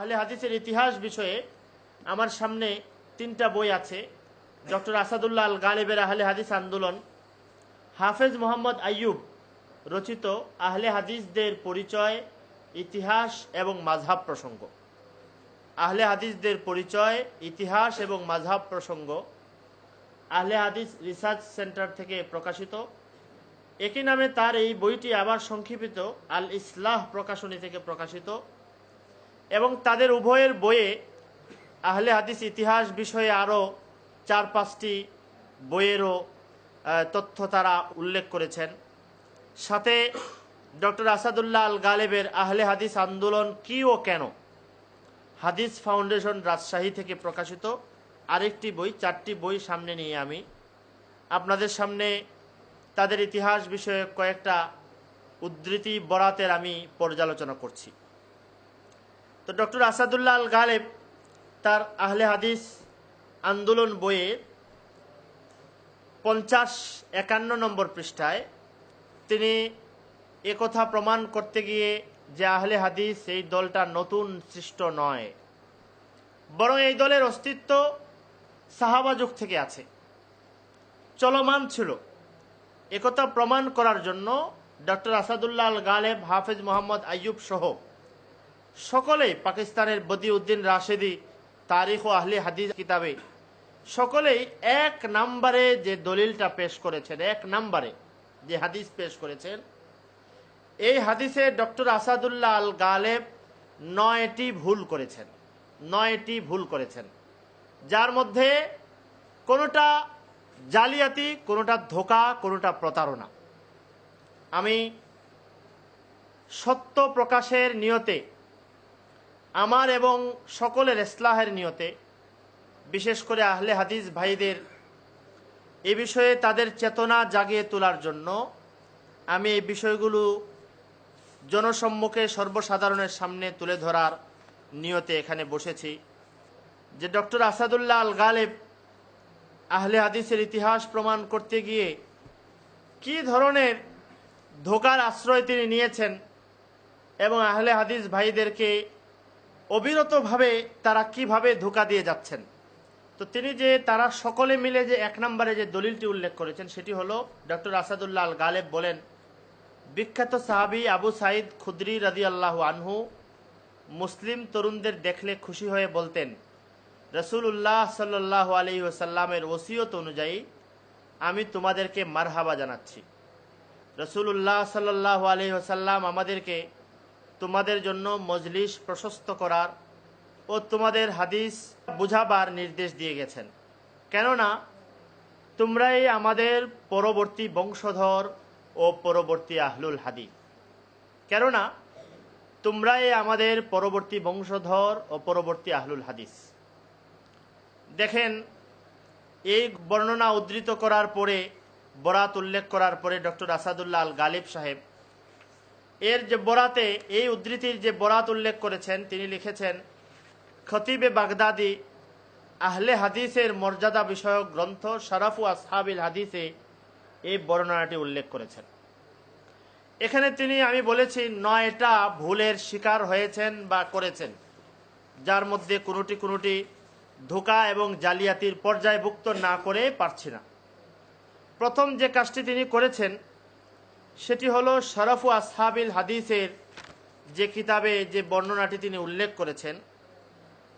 আহলে হাদিসের ইতিহাস বিষয়ে আমার সামনে 3টা বই আছে। ডক্টর আসাদুল্লাহ আল গালিবের আহলে হাদিস আন্দোলন, হাফেজ মোহাম্মদ আইয়ুব রচিত আহলে হাদিসদের পরিচয়, ইতিহাস এবং মাযহাব প্রসঙ্গ। আহলে হাদিসদের পরিচয়, ইতিহাস এবং মাযহাব প্রসঙ্গ আহলে হাদিস রিসার্চ সেন্টার থেকে প্রকাশিত। একই নামে তার এই বইটি আবার সংক্ষিপ্ত আল ইসলাহ প্রকাশনী থেকে প্রকাশিত এবং তাদের উভয়ের বইয়ে আহলে হাদিস ইতিহাস বিষয়ে আরও 4-5টি বইয়েরও তথ্য তারা উল্লেখ করেছেন। সাথে ডক্টর আসাদুল্লাহ আল গালেবের আহলে হাদিস আন্দোলন কি ও কেন, হাদিস ফাউন্ডেশন রাজশাহী থেকে প্রকাশিত আরেকটি বই। 4টি বই সামনে নিয়ে আমি আপনাদের সামনে তাদের ইতিহাস বিষয়ে কয়েকটা উদ্ধৃতি বরাতের আমি পর্যালোচনা করছি। তো ডক্টর আসাদুল্লাহ আল গালেব তার আহলে হাদিস আন্দোলন বইয়ে 50-51 নম্বর পৃষ্ঠায় তিনি একথা প্রমাণ করতে গিয়ে যে আহলে হাদিস এই দলটা নতুন সৃষ্ট নয়, বরং এই দলের অস্তিত্ব সাহাবা যুগ থেকে আছে, চলমান ছিল, একথা প্রমাণ করার জন্য ডক্টর আসাদুল্লাহ আল গালেব, হাফেজ মোহাম্মদ আইয়ুব সহ সকলেই পাকিস্তানের বদিউদ্দিন রাশেদি তারিখ ও আহলে হাদিস কিতাবে সকলেই 1 নম্বরে যে দলিলটা পেশ করেছেন, 1 নম্বরে যে হাদিস পেশ করেছেন, এই হাদিসে ডক্টর আসাদুল্লাহ আল গালেব 9টি ভুল করেছেন। 9টি ভুল করেছেন, যার মধ্যে কোনোটা জালিয়াতি, কোনোটা ধোঁকা, কোনোটা প্রতারণা। আমি সত্য প্রকাশের নিয়তে, আমার এবং সকলের ইসলাহের নিয়তে, বিশেষ করে আহলে হাদিস ভাইদের এ বিষয়ে তাদের চেতনা জাগিয়ে তোলার জন্য আমি এই বিষয়গুলো জনসম্মুখে সর্বসাধারণের সামনে তুলে ধরার নিয়তে এখানে বসেছি। যে ডক্টর আসাদুল্লাহ আল গালেব আহলে হাদিসের ইতিহাস প্রমাণ করতে গিয়ে কি ধরনের ধোঁকার আশ্রয় তিনি নিয়েছেন এবং আহলে হাদিস ভাইদেরকে অবিরতভাবে তারা কিভাবে ধোঁকা দিয়ে যাচ্ছেন। তো তিনি যে তারা সকলে মিলে যে 1 নম্বরে যে দলিলটি উল্লেখ করেছেন সেটি হলো, ডক্টর আসাদুল্লাহ আল গালেব বলেন, বিখ্যাত সাহাবী আবু সাঈদ খুদরি রাদিয়াল্লাহু আনহু মুসলিম তরুণদের দেখলে খুশি হয়ে বলতেন, রাসূলুল্লাহ সাল্লাল্লাহু আলাইহি ওয়াসাল্লামের ওসিয়ত অনুযায়ী আমি তোমাদেরকে মারহাবা জানাচ্ছি। রাসূলুল্লাহ সাল্লাল্লাহু আলাইহি ওয়াসাল্লাম আমাদেরকে তোমাদের জন্য মজলিস প্রশস্ত করার ও তোমাদের হাদিস বুঝাবার নির্দেশ দিয়ে গেছেন, কেননা তোমরাই আমাদের পরবর্তী বংশধর ও পরবর্তী আহলুল হাদিস। কেননা তোমরাই আমাদের পরবর্তী বংশধর ও পরবর্তী আহলুল হাদিস। দেখেন, এই বর্ণনা উদ্ধৃত করার পরে, বরাত উল্লেখ করার পরে ডক্টর আসাদুল্লাহ আল গালিব সাহেব এর যে বরাতে, এই উদ্ধৃতির যে বরাত উল্লেখ করেছেন, তিনি লিখেছেন, খতিবে বাগদাদি আহলে হাদিসের মর্যাদা বিষয়ক গ্রন্থ শরাফু আসহাবিল হাদিসে এই বর্ণনাটি উল্লেখ করেছেন। এখানে তিনি, আমি বলেছি, 9টা ভুলের শিকার হয়েছেন বা করেছেন, যার মধ্যে কোনোটি ধোঁকা এবং জালিয়াতির পর্যায়ভুক্ত না করে পারছি না। প্রথম যে কাজটি তিনি করেছেন সেটি হলো শরাফু আসহাবিল হাদিসের যে কিতাবে যে বর্ণনাটি তিনি উল্লেখ করেছেন,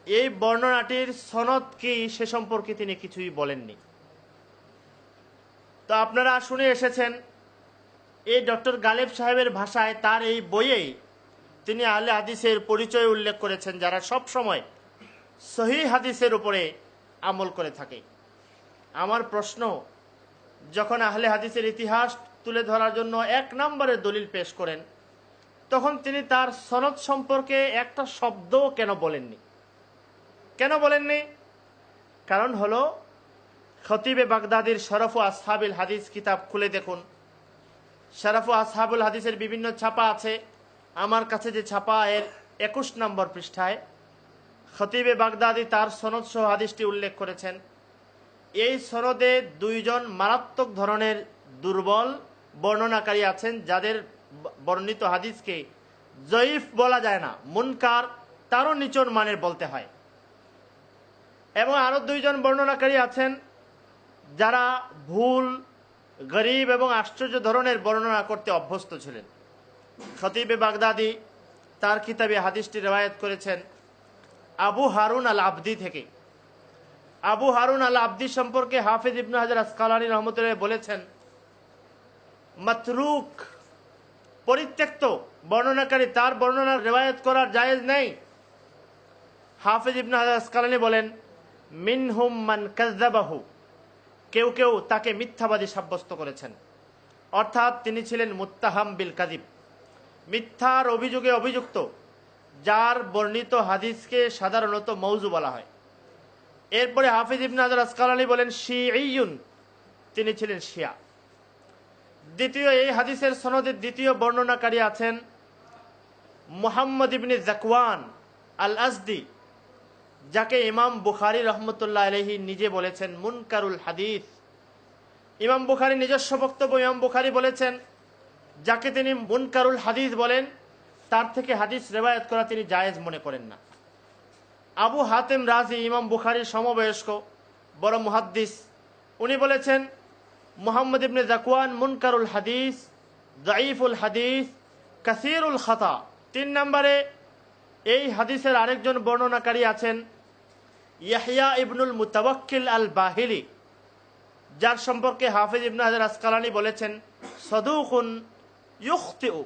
এই বর্ণনাটির সনদ কি সে সম্পর্কে তিনি কিছুই বলেননি। তো আপনারা শুনে এসেছেন, এই ডক্টর গালেব সাহেবের ভাষায় তার এই বইয়েই তিনি আহলে হাদিসের পরিচয় উল্লেখ করেছেন, যারা সব সময় সহিহ হাদিসের উপরে আমল করে থাকে। আমার প্রশ্ন, যখন আহলে হাদিসের ইতিহাস তুলে ধরার জন্য 1 নম্বরের দলিল পেশ করেন, তখন তিনি তার সনদ সম্পর্কে একটা শব্দ কেন বলেননি? কারণ হলো, খতিবে বাগদাদির শরাফু আসহাবিল হাদিস কিতাব খুলে দেখুন। শরাফু আসহাবুল হাদিসের বিভিন্ন ছাপা আছে। আমার কাছে যে ছাপা, এর 21 নম্বর পৃষ্ঠায় খতিবে বাগদাদি তার সনদ সহ হাদিসটি উল্লেখ করেছেন। এই সনদে 2 জন মারাত্মক ধরনের দুর্বল বর্ণনাকারী আছেন, যাদের বর্ণিত হাদিসকে জয়ীফ বলা যায় না, মুনকার তারও নিচন মানের বলতে হয়। এবং আরো দুইজন বর্ণনাকারী আছেন যারা ভুল, গরীব এবং আশ্চর্য ধরনের বর্ণনা করতে অভ্যস্ত ছিলেন। খতিবে বাগদাদি তার কিতাবে হাদিসটি রিওয়ায়াত করেছেন আবু হারুন আল আবদি থেকে। আবু হারুন আল আবদি সম্পর্কে হাফিজ ইবনে হাজার আসকালানী রহমতুল্লাহ বলেছেন, মাতরুক, পরিত্যক্ত বর্ণনাকারী, তার বর্ণনা রিওয়ায়াত করার জায়েজ নেই। হাফিজ ইবনে হাজার আসকালানী বলেন, মিনহুম মান কাযযাবাহু, কেউ কেউ তাকে মিথ্যাবাদী সাব্যস্ত করেছেন, অর্থাৎ তিনি ছিলেন মুত্তাহাম বিল কাযিব, মিথ্যার অভিযোগে অভিযুক্ত, যার বর্ণিত হাদিসকে সাধারণত মওযু বলা হয়। এরপরে হাফিজ ইবনে হাজার আসকালানী বলেন, শিঈয়ুন, তিনি ছিলেন শিয়া। দ্বিতীয়, এই হাদিসের সনদের দ্বিতীয় বর্ণনাকারী আছেন মুহাম্মদ ইবনে যাকওয়ান আল আজদি, যাকে ইমাম বুখারী রহমতুল্লাহ আলাইহি নিজে বলেছেন মুনকারুল হাদিস। ইমাম বুখারী নিজস্ব বক্তব্য, ইমাম বুখারী বলেছেন, যাকে তিনি মুনকারুল হাদিস বলেন, তার থেকে হাদিস রিওয়ায়াত করা তিনি জায়েজ মনে করেন না। আবু হাতেম রাজি, ইমাম বুখারীর সমবয়স্ক বড় মুহাদ্দিস, উনি বলেছেন মুহাম্মদ ইবনে যাকওয়ান মুনকারুল হাদিস, দাঈফুল হাদিস, কাসীরুল খাতা। 3 নম্বরে এই হাদিসের আরেকজন বর্ণনাকারী আছেন ইয়াহইয়া ইবনুল মুতাওয়াক্কিল আল বাহিলি, যার সম্পর্কে হাফিজ ইবনে হাজার আসকালানী বলেছেন সাদুকুন ইউখতিউ,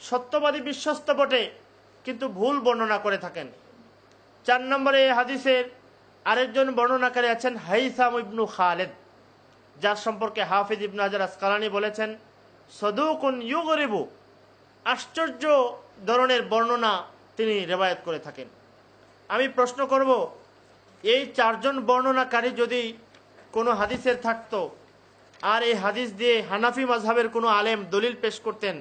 সত্যবাদী, বিশ্বস্ত বটে, কিন্তু ভুল বর্ণনা করে থাকেন। 4 নম্বরে এই হাদিসের আরেকজন বর্ণনাকারী আছেন হাইসাম ইবনু খালিদ, যার সম্পর্কে হাফিজ ইবনে হাজার আসকালানী বলেছেন সাদুকুন ইউগরিবু, আশ্চর্য ধরনের বর্ণনা তিনি রিওয়ায়াত করে থাকেন। আমি প্রশ্ন করব, এই 4 জন বর্ণনাকারী যদি কোনো হাদিসের থাকতো, আর এই হাদিস দিয়ে হানাফি মাযহাবের কোনো আলেম দলিল পেশ করতেন,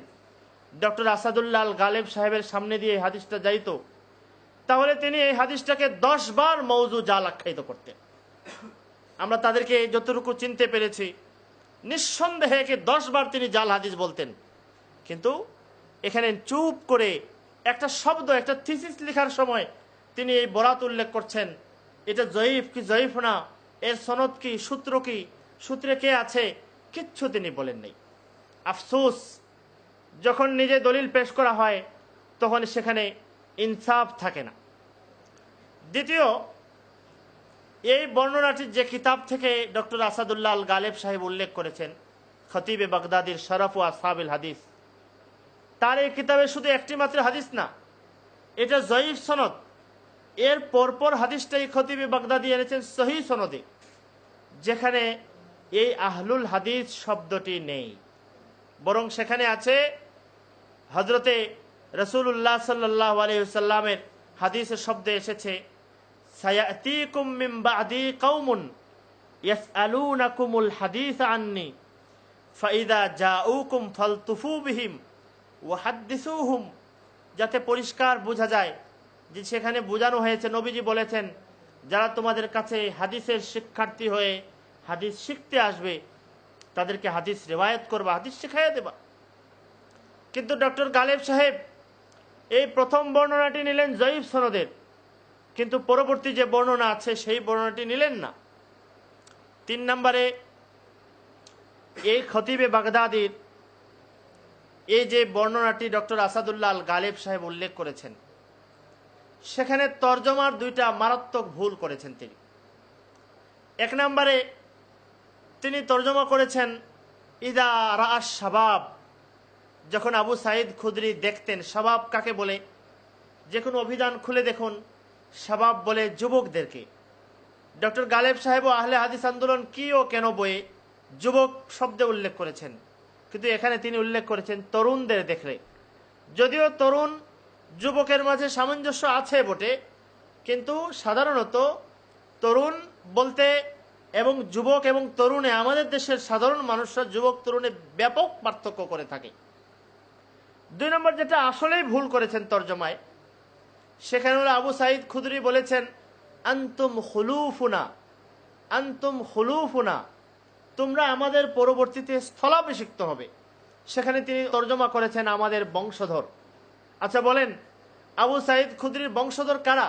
ডক্টর আসাদুল্লাহ আল গালেব সাহেবের সামনে দিয়ে এই হাদিসটা যাইতো, তাহলে তিনি এই হাদিসটাকে 10 বার মওযু জাল আখ্যায়িত করতেন। আমরা তাদেরকে যতটুকু চিনতে পেরেছি, নিঃসন্দেহে একে 10 বার তিনি জাল হাদিস বলতেন। কিন্তু এখানে চুপ করে একটা শব্দ, একটা থিসিস লেখার সময় তিনি এই বরাত উল্লেখ করছেন, এটা জয়ীফ কি জয়ীফ না, এর সনদ কি, সূত্র কি, সূত্রে কে আছে, কিচ্ছু তিনি বলেন নাই। আফসোস, যখন নিজে দলিল পেশ করা হয় তখন সেখানে ইনসাফ থাকে না। দ্বিতীয়, এই বর্ণনাটি যে কিতাব থেকে ডক্টর আসাদুল্লাহ আল গালেব সাহেব উল্লেখ করেছেন, খতিবে বাগদাদির শরফ ও আসহাবুল হাদিস, তার এই কিতাবে শুধু একটি মাত্র হাদিস না, এটা জয়ীফ সনদ। এর পরপর হাদিসটাই খতিবে বাগদাদি এনেছেন সহিহ সনদে, যেখানে এই আহলুল হাদিস শব্দটি নেই, বরং সেখানে আছে হযরতে রাসূলুল্লাহ সাল্লাল্লাহু আলাইহি ওয়াসাল্লামের হাদিসের শব্দে এসেছে সায়াতিকুম মিন বাদি কওমুন ইয়াসআলুনাকুমুল হাদিস আন্নী ফাইদা জাউকুম ফালতুফু বিহিম ওয়া হাদ্দিসুহুম, যাতে পরিষ্কার বোঝা যায় যে সেখানে বোঝানো হয়েছে, নবীজি বলেছেন, যারা তোমাদের কাছে হাদিসের শিক্ষার্থী হয়ে হাদিস শিখতে আসবে তাদেরকে হাদিস রিওয়ায়াত করবা, হাদিস শিখাইয়া দেবা। কিন্তু ডক্টর গালেব সাহেব এই প্রথম বর্ণনাটি নিলেন জয়ীফ সনদের, কিন্তু পরবর্তী যে বর্ণনা আছে সেই বর্ণনাটি নিলেন না। 3 নম্বরে, এই খতিবে বাগদাদির এই যে বর্ণনাটি ডক্টর আসাদুল্লাহ আল গালেব সাহেব উল্লেখ করেছেন, সেখানে তরজমার 2টা মারাত্মক ভুল করেছেন তিনি। 1 নম্বরে তিনি তরজমা করেছেন ইদা রাআশ শাবাব, যখন আবু সাঈদ খুদরি দেখতেন, শাবাব কাকে বলে, যে কোনো অভিধান খুলে দেখুন, শাবাব বলে যুবকদেরকে। ডক্টর গালেব সাহেব ও আহলে হাদিস আন্দোলন কি ও কেন বইয়ে যুবক শব্দে উল্লেখ করেছেন, কিন্তু এখানে তিনি উল্লেখ করেছেন তরুণদের দেখলে। যদিও তরুণ যুবকের মাঝে সামঞ্জস্য আছে বটে, কিন্তু সাধারণত তরুণ বলতে এবং যুবক এবং তরুণে আমাদের দেশের সাধারণ মানুষরা যুবক তরুণে ব্যাপক পার্থক্য করে থাকে। 2 নম্বর যেটা আসলেই ভুল করেছেন তরজমায়, সেখানে হলো আবু সাঈদ খুদরি বলেছেন আনতুম খুলুফুনা, আনতুম খুলুফুনা, তোমরা আমাদের পরবর্তীতে স্থলাভিষিক্ত হবে। সেখানে তিনি তরজমা করেছেন আমাদের বংশধর। আচ্ছা বলেন, আবু সাইদ খুদরির বংশধর কারা?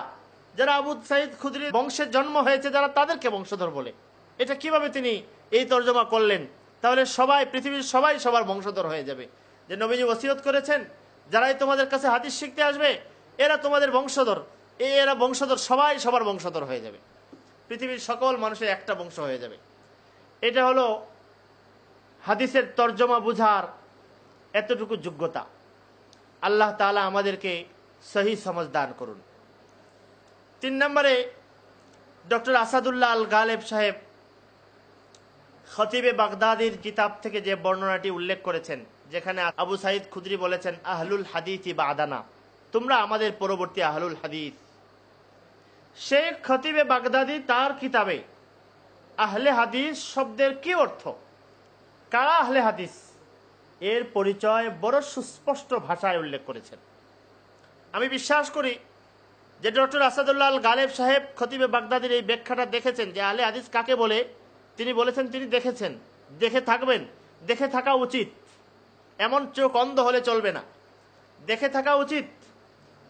যারা আবু সাইদ খুদরির বংশের জন্ম হয়েছে যারা, তাদেরকে বংশধর বলে। এটা কিভাবে তিনি এই তর্জমা করলেন? তাহলে সবাই, পৃথিবীর সবাই সবার বংশধর হয়ে যাবে। যে নবীজি ওসিয়ত করেছেন যারাই তোমাদের কাছে হাদিস শিখতে আসবে এরা তোমাদের বংশধর, এরা বংশধর, সবাই সবার বংশধর হয়ে যাবে, পৃথিবীর সকল মানুষের একটা বংশ হয়ে যাবে। এটা হলো হাদিসের তর্জমা বুঝার এতটুকু যোগ্যতা। আল্লাহ তাআলা আমাদেরকে সহি সমঝ দান করুন। 3 নম্বরে ডক্টর আসাদুল্লাহ আল গালেব সাহেব খতিবে বাগদাদির কিতাব থেকে যে বর্ণনাটি উল্লেখ করেছেন, যেখানে আবু সাইদ খুদরি বলেছেন আহলুল হাদিসি বাদানা, তোমরা আমাদের পরবর্তী আহলুল হাদিস। শেখ খতিবে বাগদাদি তার কিতাবে আহলে হাদিস শব্দের কি অর্থ, কারা আহলে হাদিস, এর পরিচয় বড় সুস্পষ্ট ভাষায় উল্লেখ করেছেন। আমি বিশ্বাস করি যে ডক্টর আসাদুল্লাহ আল গালেব সাহেব খতিবে বাগদাদির এই ব্যাখ্যাটা দেখেছেন যে আহলে হাদিস কাকে বলে। তিনি বলেছেন, তিনি দেখেছেন, দেখে থাকবেন, দেখে থাকা উচিত, এমন চোখ অন্ধ হলে চলবে না, দেখে থাকা উচিত।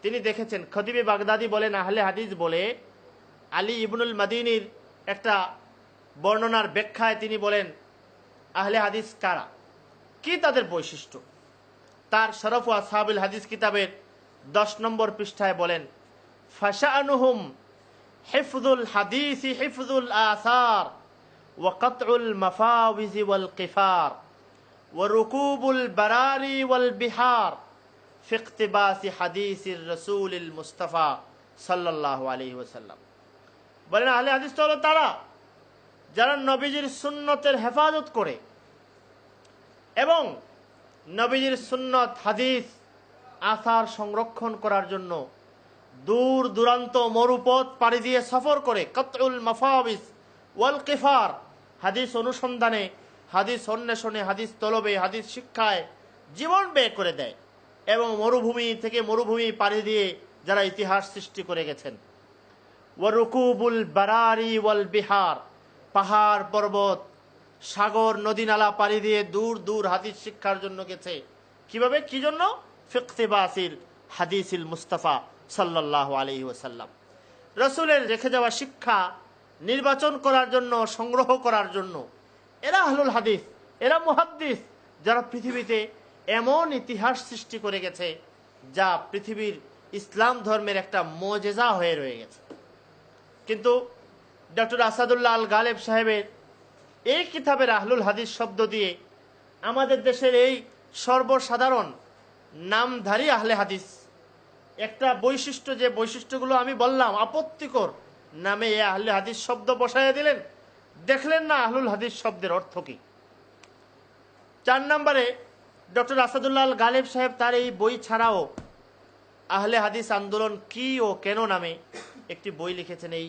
তিনি দেখেছেন। খতিবে বাগদাদি বলেন আহলে হাদিস বলে আলী ইবনুল মাদিনীর একটা বর্ণনার ব্যাখ্যায় তিনি বলেন আহলে হাদিস কারা, কি তাদের বৈশিষ্ট্য। তার শরফ ও আসহাবুল হাদিস কিতাবের 10 নম্বর পৃষ্ঠায় বলেন ফাশানুহুম হিফযুল হাদিসি হিফযুল আসার ওয়া কাতউল মাফাওিজি ওয়াল কিফার ওয়া রুকুবুল বারারি ওয়াল বিহার ফি ইকতিবাসি হাদিসির রাসূলিল মুস্তাফা সাল্লাল্লাহু আলাইহি ওয়াসাল্লাম। বলেন আহলে হাদিস তো হলো তারা যারা নবীজির সুন্নতের হেফাজত করে এবং নবীজির সুন্নত হাদিস আসার সংরক্ষণ করার জন্য দূর দূরান্ত মরুপথ পাড়ি দিয়ে সফর করে, কাতউল মাফাবিস ওয়াল কিফার, হাদিস অনুসন্ধানে, হাদিস অন্বেষণে, হাদিস তলবে, হাদিস শিক্ষায় জীবন ব্যয় করে দেয় এবং মরুভূমি থেকে মরুভূমি পাড়ি দিয়ে যারা ইতিহাস সৃষ্টি করে গেছেন। ওয়া রুকুবুল বারারি ওয়াল বিহার, পাহাড় পর্বত সাগর নদী নালা পাড়ি দিয়ে দূর দূর হাদিস শিক্ষার জন্য গেছে। কিভাবে, কি জন্য? ফিকতিবাসিল হাদিসিল মুস্তাফা সাল্লাল্লাহু আলাইহি ওয়াসাল্লাম, রাসূলের রেখে যাওয়া শিক্ষা নির্বাচন করার জন্য, সংগ্রহ করার জন্য। এরা আহলুল হাদিস, এরা মুহাদ্দিস, যারা পৃথিবীতে এমন ইতিহাস সৃষ্টি করে গেছে যা পৃথিবীর ইসলাম ধর্মের একটা মুজিজা হয়ে রয়ে গেছে। কিন্তু ডক্টর আসাদুল্লাহ আল গালেব সাহেবের এই কিতাবের আহলুল হাদিস শব্দ দিয়ে আমাদের দেশের এই সর্বসাধারণ নামধারী আহলে হাদিস একটা বৈশিষ্ট্য, যে বৈশিষ্ট্যগুলো আমি বললাম আপত্তিকর, নামে এই আহলে হাদিস শব্দ বসাইয়া দিলেন। দেখলেন না আহলুল হাদিস শব্দের অর্থ কি। 4 নম্বরে ডক্টর আসাদুল্লাহ আল গালেব সাহেব তার এই বই ছাড়াও আহলে হাদিস আন্দোলন কি ও কেন নামে একটি বই লিখেছেন, এই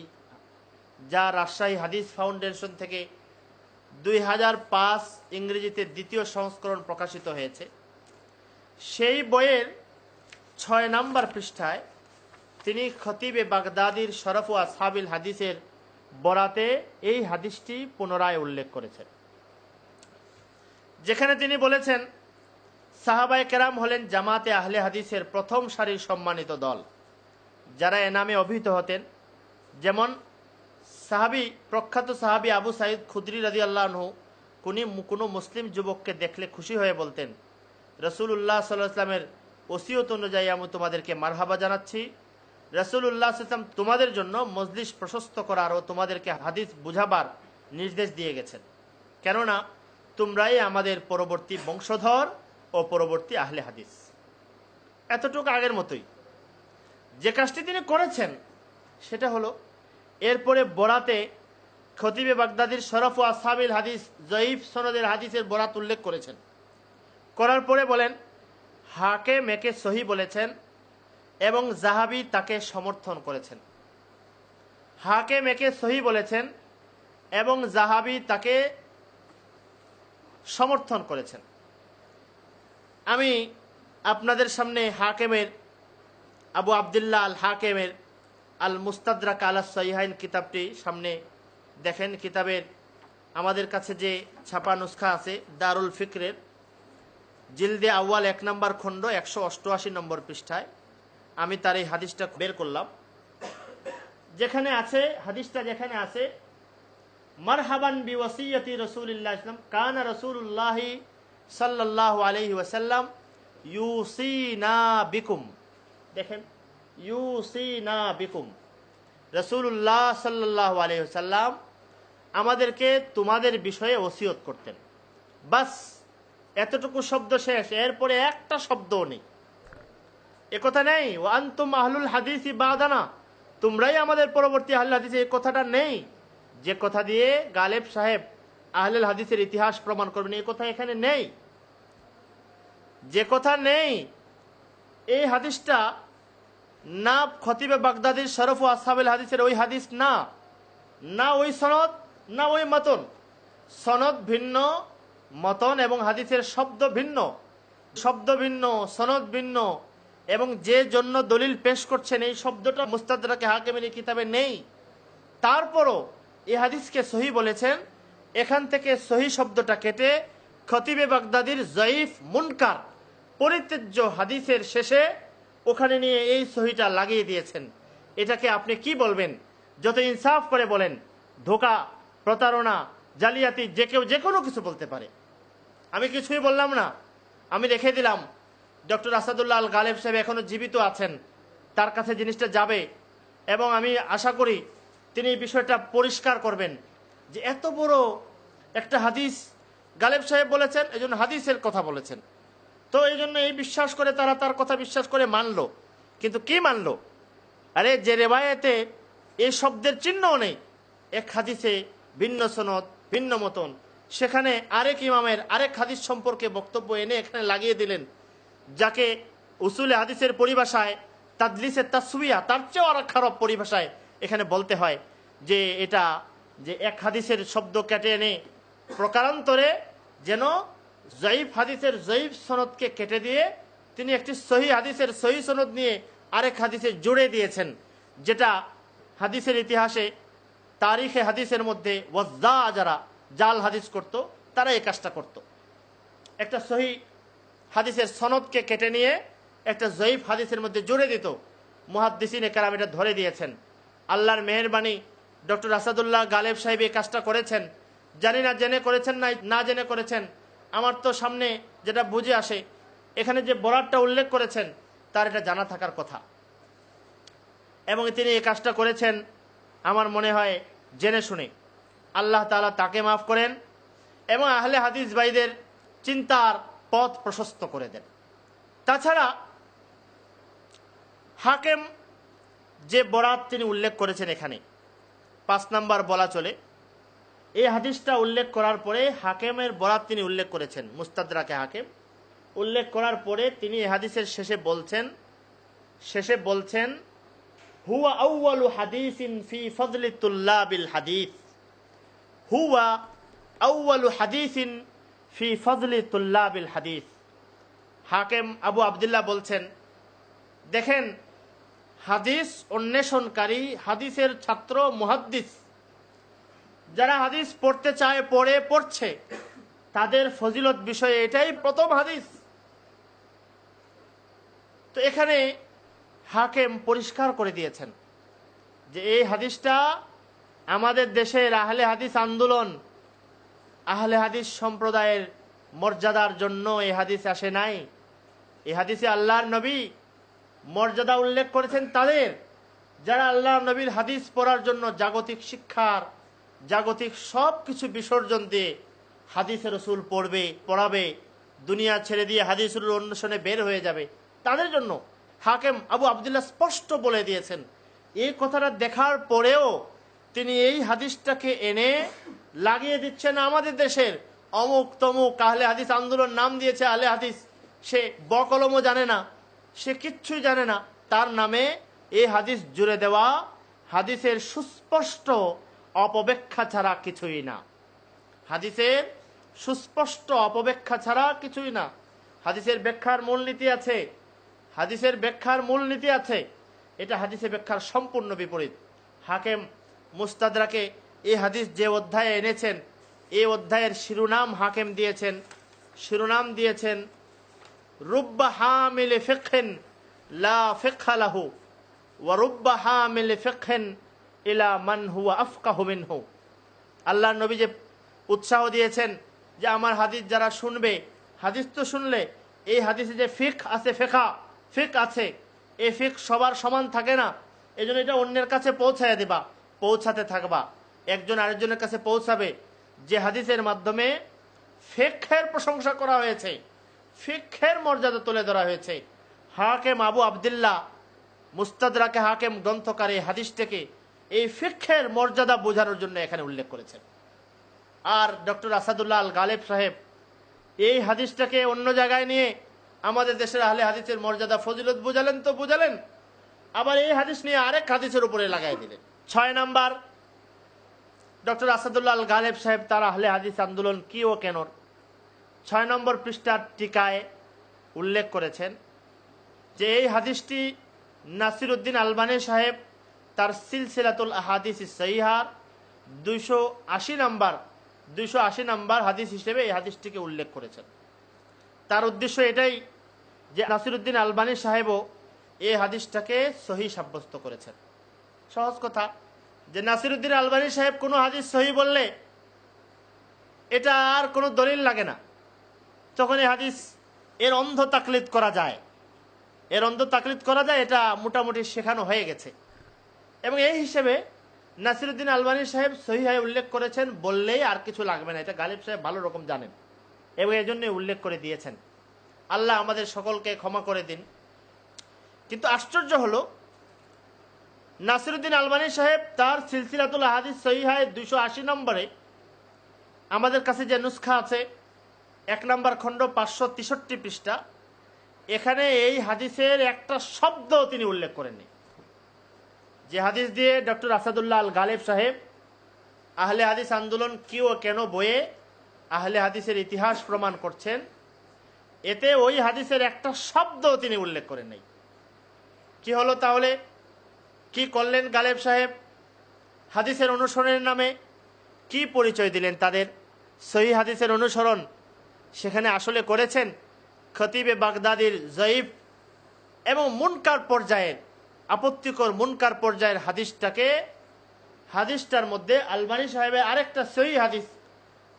যা রাজশাহী হাদিস ফাউন্ডেশন থেকে 2005 ইংরেজিতে 2য় সংস্করণ প্রকাশিত হয়েছে। সেই বইয়ের 6 নম্বর পৃষ্ঠায় তিনি খতিবে বাগদাদির শরফ ও আসহাবিল হাদিসের বরাতে এই হাদিসটি পুনরায় উল্লেখ করেছেন, যেখানে তিনি বলেছেন সাহাবায়ে কেরাম হলেন জামাতে আহলে হাদিসের প্রথম সারির সম্মানিত দল, যারা এ নামে অভিহিত হতেন। যেমন প্রখ্যাত সাহাবী আবু সাইদ খুদরি রাদিয়াল্লাহু আনহু কোনো মুসলিম যুবককে দেখলে খুশি হয়ে বলতেন, রাসূলুল্লাহ সাল্লাল্লাহু আলাইহি ওয়াসাল্লামের ওসিয়ত অনুযায়ী আমি তোমাদেরকে মারহাবা জানাচ্ছি। রাসূলুল্লাহ সাল্লাল্লাহু আলাইহি ওয়াসাল্লাম তোমাদের জন্য মজলিস প্রশস্ত করার ও তোমাদেরকে হাদিস বুঝাবার নির্দেশ দিয়ে গেছেন, কেননা তোমরাই আমাদের পরবর্তী বংশধর ও পরবর্তী আহলে হাদিস। এতটুকু আগের মতোই। যে কাজটি তিনি করেছেন সেটা হলো এরপরে বরাতে খতিবে বাগদাদির শরফ ও আসহাবিল হাদিস জয়ীফ সনদের হাদিসের বরাত উল্লেখ করেছেন। করার পরে বলেন হাকিম একে সহি বলেছেন এবং যাহাবি তাকে সমর্থন করেছেন। হাকিম একে সহি বলেছেন এবং যাহাবি তাকে সমর্থন করেছেন। আমি আপনাদের সামনে হাকিমের, আবু আবদুল্লাহ আল হাকিমের আল মুস্তাদরাক আলা সহিহাইন কিতাবটি সামনে দেখেন। কিতাবের আমাদের কাছে যে ছাপা নুসখা আছে দারুল ফিকরের জিলদে আউয়াল 1 নম্বর খণ্ড 188 নম্বর পৃষ্ঠায় আমি তার এই হাদিসটা বের করলাম, যেখানে আছে, হাদিসটা যেখানে আছে, মারহাবান বিওয়াসিয়তি রাসূলিল্লাহ ইসলাম কানা রাসূলুল্লাহি সাল্লাল্লাহু আলাইহি ওয়াসাল্লাম ইউসিনা বিকুম। দেখেন, ইউসিনা বিকুম, রাসূলুল্লাহ সাল্লাল্লাহু আলাইহি ওয়াসাল্লাম আমাদেরকে তোমাদের বিষয়ে ওসিয়ত করতেন। বাস এতটুকু শব্দ শেষ, এরপরে একটা শব্দও নেই। একথা নেই ওয়া আনতুম আহলুল হাদিসি বাদানা, তোমরাই আমাদের পরবর্তী আহলুল হাদিস, এই কথাটা নেই। যে কথা দিয়ে গালেব সাহেব আহলুল হাদিসের ইতিহাস প্রমাণ করবেন, এই কথা এখানে নেই। যে কথা নেই, এই হাদিসটা না খতিবে বাগদাদির শরফ ও আসহাবুল হাদিসের ওই হাদিস, না না ওই সনদ, না ওই মতন। সনদ ভিন্ন, মতন এবং হাদিসের শব্দ ভিন্ন, শব্দ ভিন্ন, সনদ ভিন্ন, এবং যে জন্য দলিল পেশ করছেন এই শব্দটা মুস্তাদরাকে হাকিমের এই কিতাবে নেই। তারপরও এই হাদিসকে সহি বলেছেন, এখান থেকে সহি শব্দটা কেটে খতিবে বাগদাদির জয়ীফ মুনকার পরিত্যাজ্য হাদিসের শেষে ওখানে নিয়ে এই সহিটা লাগিয়ে দিয়েছেন। এটাকে আপনি কি বলবেন? যত ইনসাফ করে বলেন, ধোঁকা, প্রতারণা, জালিয়াতি, যে কেউ যে কোনো কিছু বলতে পারে। আমি কিছুই বললাম না, আমি রেখে দিলাম। ডক্টর আসাদুল্লাহ আল গালেব সাহেব এখনো জীবিত আছেন, তার কাছে জিনিসটা যাবে এবং আমি আশা করি তিনি এই বিষয়টা পরিষ্কার করবেন যে এত বড় একটা হাদিস গালেব সাহেব বলেছেন, এই জন্য হাদিসের কথা বলেছেন। তো এই জন্য এই বিশ্বাস করে তারা তার কথা বিশ্বাস করে মানলো। কিন্তু কি মানলো? আরে যে রেবায়েতে এই শব্দের চিহ্নও নেই, এক হাদিসে ভিন্ন সনদ, ভিন্ন মতন, সেখানে আরেক ইমামের আরেক হাদিস সম্পর্কে বক্তব্য এনে এখানে লাগিয়ে দিলেন, যাকে উসুলে হাদিসের পরিভাষায় তাদলিসের তাসবিয়া, তার চেয়েও আর খারাপ পরিভাষায় এখানে বলতে হয় যে এটা যে এক হাদিসের শব্দ কেটে এনে প্রকারান্তরে যেন জয়ীফ হাদিসের জয়ীফ সনদকে কেটে দিয়ে তিনি একটি সহি হাদিসের সহি সনদ নিয়ে আরেক হাদিসে জুড়ে দিয়েছেন, যেটা হাদিসের ইতিহাসে তারিখে হাদিসের মধ্যে ওয়াজ্জা, যারা জাল হাদিস করত তারা এই কাজটা করত। একটা সহি হাদিসের সনদকে কেটে নিয়ে একটা জয়ীফ হাদিসের মধ্যে জুড়ে দিত। মুহাদ্দিসিনে কেরাম এটা ধরে দিয়েছেন। আল্লাহর মেহেরবানি, ডক্টর আসাদুল্লাহ গালেব সাহেব এই কাজটা করেছেন। জানি না জেনে করেছেন না জেনে করেছেন, আমার তো সামনে যেটা বুঝে আসে, এখানে যে বরাতটা উল্লেখ করেছেন তার এটা জানা থাকার কথা, এবং তিনি এই কাজটা করেছেন আমার মনে হয় জেনে শুনে। আল্লাহ তাআলা তাকে মাফ করেন এবং আহলে হাদিস ভাইদের চিন্তার পথ প্রশস্ত করে দেন। তাছাড়া হাকিম যে বরাত তিনি উল্লেখ করেছেন, এখানে 5 নাম্বার বলা চলে, এই হাদিসটা উল্লেখ করার পরে হাকিমের বরাত তিনি উল্লেখ করেছেন, মুস্তাদরাকে হাকিম উল্লেখ করার পরে তিনি এই হাদিসের শেষে বলছেন হুয়া আউয়ালু হাদিসিন ফি ফাদলি তুল্লাবিল হাদিস, হুয়া আউয়ালু হাদিসিন ফি ফাদলি তুল্লাবিল হাদিস। হাকিম আবু আবদুল্লাহ বলছেন, দেখেন, হাদিস অন্বেষণকারী, হাদিসের ছাত্র মুহাদ্দিস, যারা হাদিস পড়তে চায় পড়ছে, তাদের ফজিলত বিষয়ে এটাই প্রথম হাদিস। তো এখানে হাকিম পরিষ্কার করে দিয়েছেন যে এই হাদিসটা আমাদের দেশের আহলে হাদিস আন্দোলন, আহলে হাদিস সম্প্রদায়ের মর্যাদার জন্য এই হাদিস আসে নাই। এই হাদিসে আল্লাহর নবী মর্যাদা উল্লেখ করেছেন তাদের, যারা আল্লাহর নবীর হাদিস পড়ার জন্য জাগতিক শিক্ষার, জাগতিক সব কিছু বিসর্জন দিয়ে হাদিসের রসুল পড়াবে, দুনিয়া ছেড়ে দিয়ে হাদিসের অন্বেষণে বের হয়ে যাবে, তাদের জন্য হাকিম আবু আবদুল্লাহ স্পষ্ট বলে দিয়েছেন। এই কথাটা দেখার পরেও তিনি এই হাদিসটাকে এনে লাগিয়ে দিচ্ছেন আমাদের দেশের অমুক তমুক আহলে হাদিস আন্দোলন, নাম দিয়েছে আহলে হাদিস, সে বকলমও জানে না, সে কিচ্ছুই জানে না, তার নামে এই হাদিস জুড়ে দেওয়া হাদিসের সুস্পষ্ট অপব্যাখ্যা ছাড়া কিছুই না। হাদিসের সুস্পষ্ট অপব্যাখ্যা ছাড়া কিছুই না। হাদিসের ব্যাখ্যার মূলনীতি আছে, হাদিসের ব্যাখ্যার মূলনীতি আছে, এটা হাদিসের ব্যাখ্যার সম্পূর্ণ বিপরীত। হাকিম মুস্তাদরাকে এই হাদিস যে অধ্যায়ে এনেছেন, এই অধ্যায়ের শিরোনাম হাকিম দিয়েছেন রুব্বা হামিল ফিকহিন লা ফিকহা লাহু ওয়া রুব্বা হামিল ফিকহিন ইলা মান হুয়া আফকাহু মিনহু। আল্লাহর নবী যে উৎসাহ দিয়েছেন যে আমার হাদিস যারা শুনবে, হাদিস তো শুনলে এই হাদিসে যে ফিক আছে, ফিক আছে, এই ফিক সবার সমান থাকে না, এই জন্য এটা অন্যের কাছে পৌঁছায় দিবা, পৌঁছাতে থাকবা, একজন আরেকজনের কাছে পৌঁছাবে। যে হাদিসের মাধ্যমে ফিকহের প্রশংসা করা হয়েছে, ফিকহের মর্যাদা তুলে ধরা হয়েছে, হাকিম আবু আবদুল্লাহ মুস্তাদরাকে হাকিম গ্রন্থকার এই হাদিসটাকে এই ফিকহের মর্যাদা বোঝানোর জন্য এখানে উল্লেখ করেছেন। আর ডক্টর আসাদুল্লাহ আল গালেব সাহেব এই হাদিসটাকে অন্য জায়গায় নিয়ে আমাদের দেশের আহলে হাদিসের মর্যাদা ফজিলত বুঝালেন তো বুঝালেন, আবার এই হাদিস নিয়ে আরেক হাদিসের উপরে লাগাই দিলেন। 6 নাম্বার, ডক্টর আসাদুল্লাহ আল গালেব সাহেব তার আহলে হাদিস আন্দোলন কি ও কেন 6 নম্বর পৃষ্ঠার টিকায় উল্লেখ করেছেন যে এই হাদিসটি নাসিরউদ্দিন আলবানী সাহেব তার সিলসিলাতুল আহাদিস সহিহার 280 নম্বর হাদিস হিসেবে এই হাদিসটিকে উল্লেখ করেছেন। তার উদ্দেশ্য এটাই যে নাসিরউদ্দিন আলবানী সাহেবও এই হাদিসটাকে সহি সাব্যস্ত করেছেন। সহজ কথা যে নাসিরউদ্দিন আলবানী সাহেব কোনো হাদিস সহি বললে এটা আর কোনো দলিল লাগে না, তখন এই হাদিস এর অন্ধ তাকলিদ করা যায়, এটা মোটামুটি শেখানো হয়ে গেছে। এবং এই হিসেবে নাসিরউদ্দিন আলবানী সাহেব সহিহায় উল্লেখ করেছেন বললেই আর কিছু লাগবে না, এটা গালিব সাহেব ভালো রকম জানেন এবং এই জন্য উল্লেখ করে দিয়েছেন। আল্লাহ আমাদের সকলকে ক্ষমা করে দিন। কিন্তু আশ্চর্য হলো নাসিরউদ্দিন আলবানী সাহেব তার সিলসিলাতুল আহাদিস সহিহায় 280 নম্বরে আমাদের কাছে যে নুসখা আছে 1 নম্বর খণ্ড 563 পৃষ্ঠা, এখানে এই হাদিসের একটা শব্দ তিনি উল্লেখ করেননি। যে হাদিস দিয়ে ডক্টর আসাদুল্লাহ আল গালেব সাহেব আহলে হাদিস আন্দোলন কি ও কেন বইয়ে আহলে হাদিসের ইতিহাস প্রমাণ করছেন, এতে ওই হাদিসের একটা শব্দ তিনি উল্লেখ করেন নাই। কি হলো তাহলে? কি করলেন গালেব সাহেব? হাদিসের অনুসরণের নামে কি পরিচয় দিলেন তাদের? সহিহ হাদিসের অনুসরণ সেখানে আসলে করেছেন খতিবে বাগদাদির জয়ীফ এবং মুনকার পর্যায়ের, আপত্তিকর মুনকার পর্যায়ের হাদিসটার মধ্যে আলবানী সাহেবের আরেকটা সহিহ হাদিস,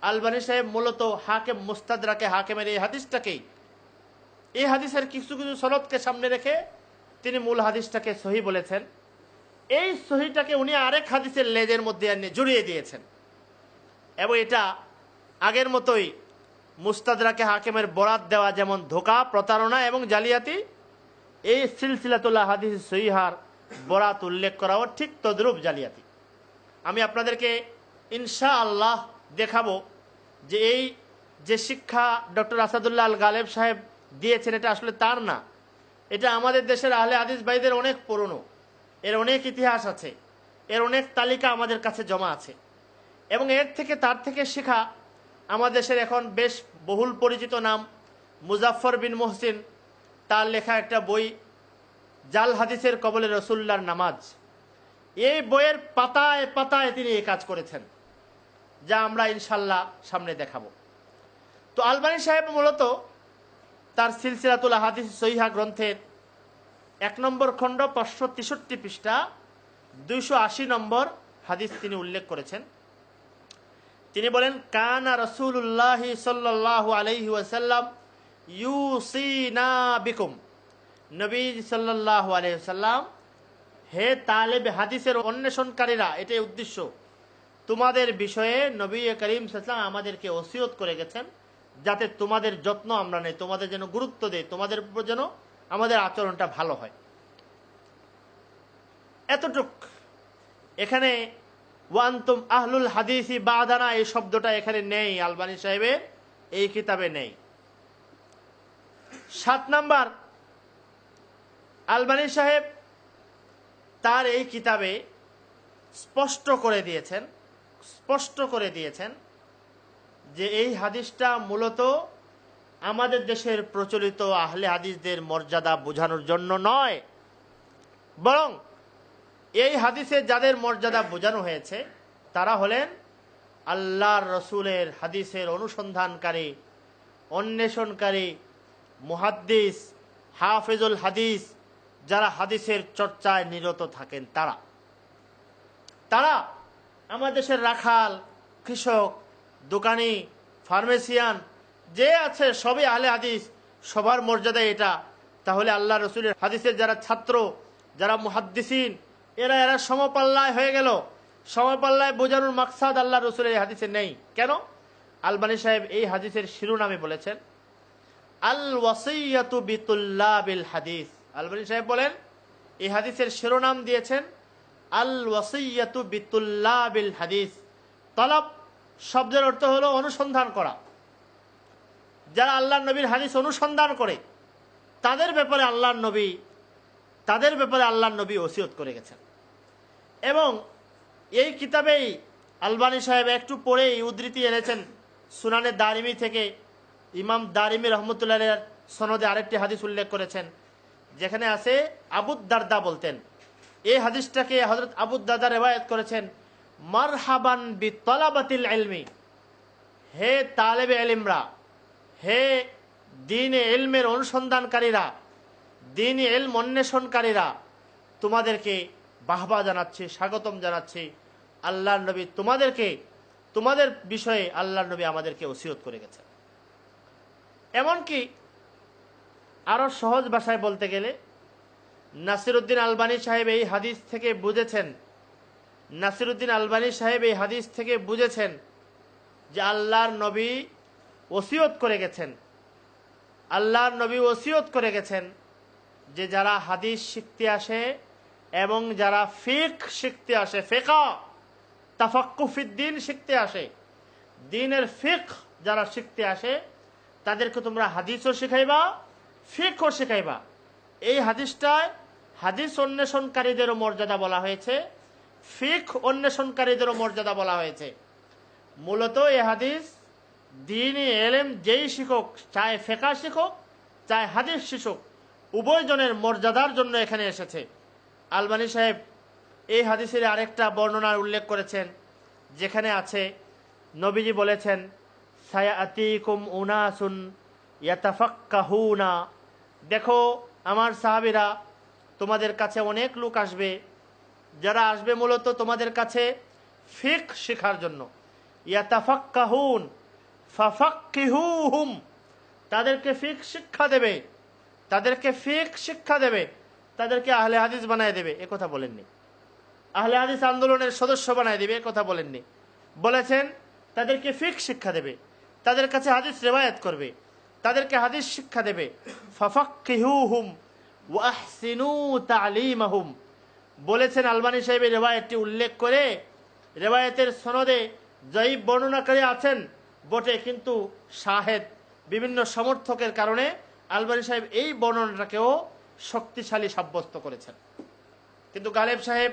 আলবানী সাহেব মূলত হাকিম মুস্তাদরাকে হাকিমের এই হাদিসের কিছু কিছু সনদকে সামনে রেখে তিনি মূল হাদিসটাকে সহি বলেছেন। এই সহিটাকে উনি আরেক হাদিসের লেজের মধ্যে জড়িয়ে দিয়েছেন এবং এটা আগের মতোই মুস্তাদরাকে হাকিমের বরাত দেওয়া যেমন ধোঁকা, প্রতারণা এবং জালিয়াতি, এই সিলসিলাতুল আহাদিস সহিহার বরাত উল্লেখ করাও ঠিক তদ্রূপ জালিয়াতি। আমি আপনাদেরকে ইনশাআল্লাহ দেখাবো যে এই যে শিক্ষা ডক্টর আসাদুল্লাহ আল গালেব সাহেব দিয়েছেন এটা আসলে তার না, এটা আমাদের দেশের আহলে হাদিস ভাইদের অনেক পুরনো, এর অনেক ইতিহাস আছে, এর অনেক তালিকা আমাদের কাছে জমা আছে এবং তার থেকে শেখা আমাদের দেশের এখন বেশ বহুল পরিচিত নাম মুজাফফর বিন মুহসিন, তার লেখা একটা বই জাল হাদিসের কবলে রসুল্লাহর নামাজ, এই বইয়ের পাতায় পাতায় তিনি এই কাজ করেছেন, যা আমরা ইনশাল্লাহ সামনে দেখাবো। তো আলবানী সাহেব মূলত তার সিলসিলাতুল আহাদিস সহিহা গ্রন্থের 1 নম্বর খণ্ড 563 পৃষ্ঠা 280 নম্বর হাদিস তিনি উল্লেখ করেছেন। তিনি বলেন, কানা রাসূলুল্লাহ সাল্লাল্লাহু আলাইহি ওয়াসাল্লাম ইউসিনা বিকুম, নবী সাল্লাল্লাহু আলাইহি ওয়াসাল্লাম, হে তালেব হাদিসের অন্বেষণকারীরা, এটাই উদ্দেশ্য, তোমাদের বিষয়ে নবী করিম সাল্লাল্লাহু আলাইহি ওয়াসাল্লাম আমাদেরকে ওসিয়ত করে গেছেন যাতে তোমাদের যত্ন আমরা নেই, তোমাদের যেন গুরুত্ব দেয়, তোমাদের উপর যেন আমাদের আচরণটা ভালো হয়। এতটুক। এখানে ওয়ান্তুম আহলুল হাদিসি বাদানা এই শব্দটা এখানে নেই, আলবানী সাহেবের এই কিতাবে নেই। 7 নাম্বার, আলবানী সাহেব তার এই কিতাবে স্পষ্ট করে দিয়েছেন যে এই হাদিসটা মূলত আমাদের দেশের প্রচলিত আহলে হাদিসদের মর্যাদা বোঝানোর জন্য নয়, বরং এই হাদিসে যাদের মর্যাদা বোঝানো হয়েছে তারা হলেন আল্লাহর রসুলের হাদিসের অনুসন্ধানকারী, অন্বেষণকারী, মুহাদ্দিস, হাফেজুল হাদিস, যারা হাদিসের চর্চায় নিরত থাকেন তারা তারা আমাদের দেশের রাখাল, কৃষক, দোকানি, ফার্মেসিয়ান যে আছে সবই আহলে হাদিস, সবার মর্যাদা এটা। তাহলে আল্লাহ রসুলের হাদিসের যারা ছাত্র, যারা মুহাদ্দিসিন, এরা সমপাল্লায় হয়ে গেল। সমপাল্লায় বোঝানোর মাকসাদ আল্লাহ রসুলের এই হাদিসে নেই। কেন? আলবানী সাহেব এই হাদিসের শিরোনামে বলেছেন আল ওয়াসিয়াতু বিতুল্লাবিল হাদিস। আলবানী সাহেব বলেন এই হাদিসের শিরোনাম দিয়েছেন আল ওয়াসিয়াতু বিতুল্লাবিল হাদিস। তলব শব্দের অর্থ হলো অনুসন্ধান করা। যারা আল্লাহর নবীর হাদিস অনুসন্ধান করে তাদের ব্যাপারে আল্লাহর নবী ওসিয়ত করে গেছেন। এবং এই কিতাবেই আলবানী সাহেব একটু পরেই উদ্ধৃতি এনেছেন সুনানে দারিমি থেকে। ইমাম দারিমি রহমতুল্লাহ সনদে আরেকটি হাদিস উল্লেখ করেছেন, যেখানে আছে আবু দারদা বলতেন, এই হাদিসটাকে হযরত আবু দারদা রিওয়ায়াত করেছেন, মারহাবান বিতলাবাতিল ইলমি, হে তালেবে ইলমরা, হে দ্বীনে ইলমের অনুসন্ধানকারীরা, দ্বীনে ইলম অন্বেষণকারীরা, তোমাদেরকে বাহবা জানাচ্ছি, স্বাগতম জানাচ্ছি। আল্লাহর নবী তোমাদের বিষয়ে আল্লাহর নবী আমাদেরকে ওসিয়ত করে গেছেন। এমনকি আরো সহজ ভাষায় বলতে গেলে নাসিরউদ্দিন আলবানী সাহেব এই হাদিস থেকে বুঝেছেন যে আল্লাহর নবী ওসিয়ত করে গেছেন যে যারা হাদিস শিখতে আসে এবং যারা ফিকহ শিখতে আসে, ফিকহ তাফাক্কুহ ফিদ্দীন শিখতে আসে, দ্বীনের ফিকহ যারা শিখতে আসে তাদেরকে তোমরা হাদিসও শিখাইবা, ফিকহও শিখাইবা। এই হাদিসটায় হাদিস অন্বেষণকারীদেরও মর্যাদা বলা হয়েছে, ফিকহ অন্বেষণকারীদেরও মর্যাদা বলা হয়েছে। মূলত এই হাদিস দ্বীনি ইলম যেই শিখুক, চাहे ফিকহ শিখুক চাहे হাদিস শিখুক, উভয়জনের মর্যাদার জন্য এখানে এসেছে। আলবানী সাহেব এই হাদিসের আরেকটা বর্ণনার উল্লেখ করেছেন, যেখানে আছে নবীজি বলেছেন সায়াতিকুম উনাসুন ইয়াতাফাক্কাহুনা, দেখো আমার সাহাবীরা, তোমাদের কাছে অনেক লোক আসবে, যারা আসবে মূলত তোমাদের কাছে ফিকহ শেখার জন্য। ইয়াতাফাক্কাহুন ফাফাক্কিহুহুম, তাদেরকে ফিকহ শিক্ষা দেবে, তাদেরকে আহলে হাদিস বানায় দেবে, এ কথা বলেননি। আহলে হাদিস আন্দোলনের সদস্য বানায় দেবে, এ কথা বলেননি। বলেছেন তাদেরকে ফিকহ শিক্ষা দেবে, তাদের কাছে হাদিস রিওয়ায়াত করবে, তাদেরকে হাদিস শিক্ষা দেবে। ফাফাক্কিহুহুম ওয়া আহসিনু তা'লিমাহুম, বলেছেন আলবানী সাহেব এই রিওয়ায়াতটি উল্লেখ করে, রিওয়ায়াতের সনদে জয়ীফ বর্ণনাকারী আছেন বটে, কিন্তু শাহেদ বিভিন্ন সমর্থকের কারণে আলবানী সাহেব এই বর্ণনাটাকেও শক্তিশালী সাব্যস্ত করেছেন। কিন্তু গালেব সাহেব,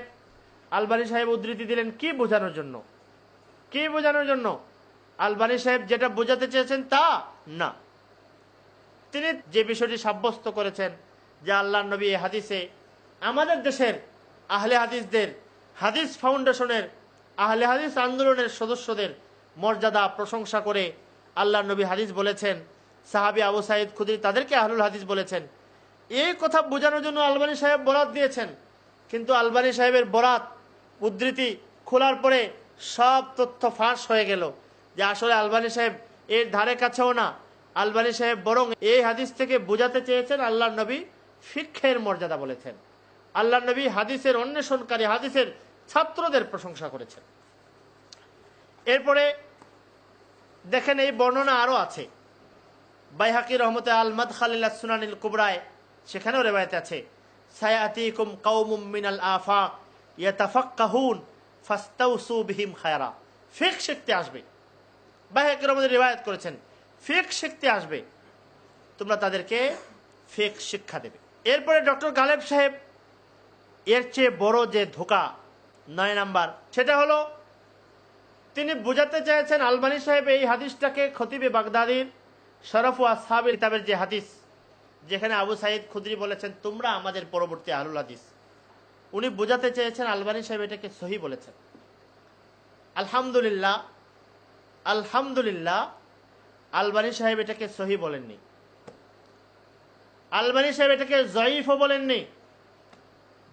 আলবানী সাহেব উদ্ধৃতি দিলেন কি বোঝানোর জন্য? আলবানী সাহেব যেটা বোঝাতে চেয়েছেন তা না। তিনি যে বিষয়টি সাব্যস্ত করেছেন যে আল্লাহর নবী এই হাদিসে আমাদের দেশের আহলে হাদিসদের, হাদিস ফাউন্ডেশনের, আহলে হাদিস আন্দোলনের সদস্যদের মর্যাদা প্রশংসা করে আল্লাহর নবী হাদিস বলেছেন, সাহাবী আবু সাঈদ খুদরি তাদেরকে আহলুল হাদিস বলেছেন। এই কথা বোঝানোর জন্য আলবানী সাহেব বরাত দিয়েছেন। কিন্তু আলবানী সাহেবের বরাত উদ্ধৃতি খোলার পরে সব তথ্য ফাঁস হয়ে গেল যে আসলে আলবানী সাহেব এর ধারে কাছেও না। আলবানী সাহেব বরং এই হাদিস থেকে বোঝাতে চেয়েছেন আল্লাহর নবী ফিকহের মর্যাদা বলেছেন, আল্লাহর নবী হাদিসের অন্বেষণকারী, হাদিসের ছাত্রদের প্রশংসা করেছেন। এরপরে দেখেন এই বর্ণনা আরো আছে, বাইহাকি রহমতে আল মাদখাল ইলা সুনানিল কুবরায়, সেখানেও রিওয়ায়াত আছে সায়াতিকুম কওমুম মিনাল আফাক ইয়াতাফাক্কাহুন ফাস্তাউসু বিহিম খায়রা, ফিকহ শিখতে আসবে, বাইহাকি রহমতে রিওয়ায়াত করেছেন ফিকহ শিখতে আসবে, তোমরা তাদেরকে ফিকহ শিক্ষা দেবে। এরপরে ডক্টর গালেব সাহেব এর চেয়ে বড় যে ধোঁকা 9 নাম্বার, সেটা হলো তিনি বোঝাতে চেয়েছেন আলবানী সাহেব এই হাদিসটাকে খতিবে বাগদাদির শরফ ও আসহাবের কিতাবের যে হাদিস, যেখানে আবু সাঈদ খুদরি বলেছেন তোমরা আমাদের পরবর্তী আহলুল হাদিস, উনি বোঝাতে চেয়েছেন আলবানী সাহেব এটাকে সহি বলেছেন। আলহামদুলিল্লাহ আলবানী সাহেব এটাকে সহি বলেননি, আলবানী সাহেব এটাকে জয়ীফও বলেননি,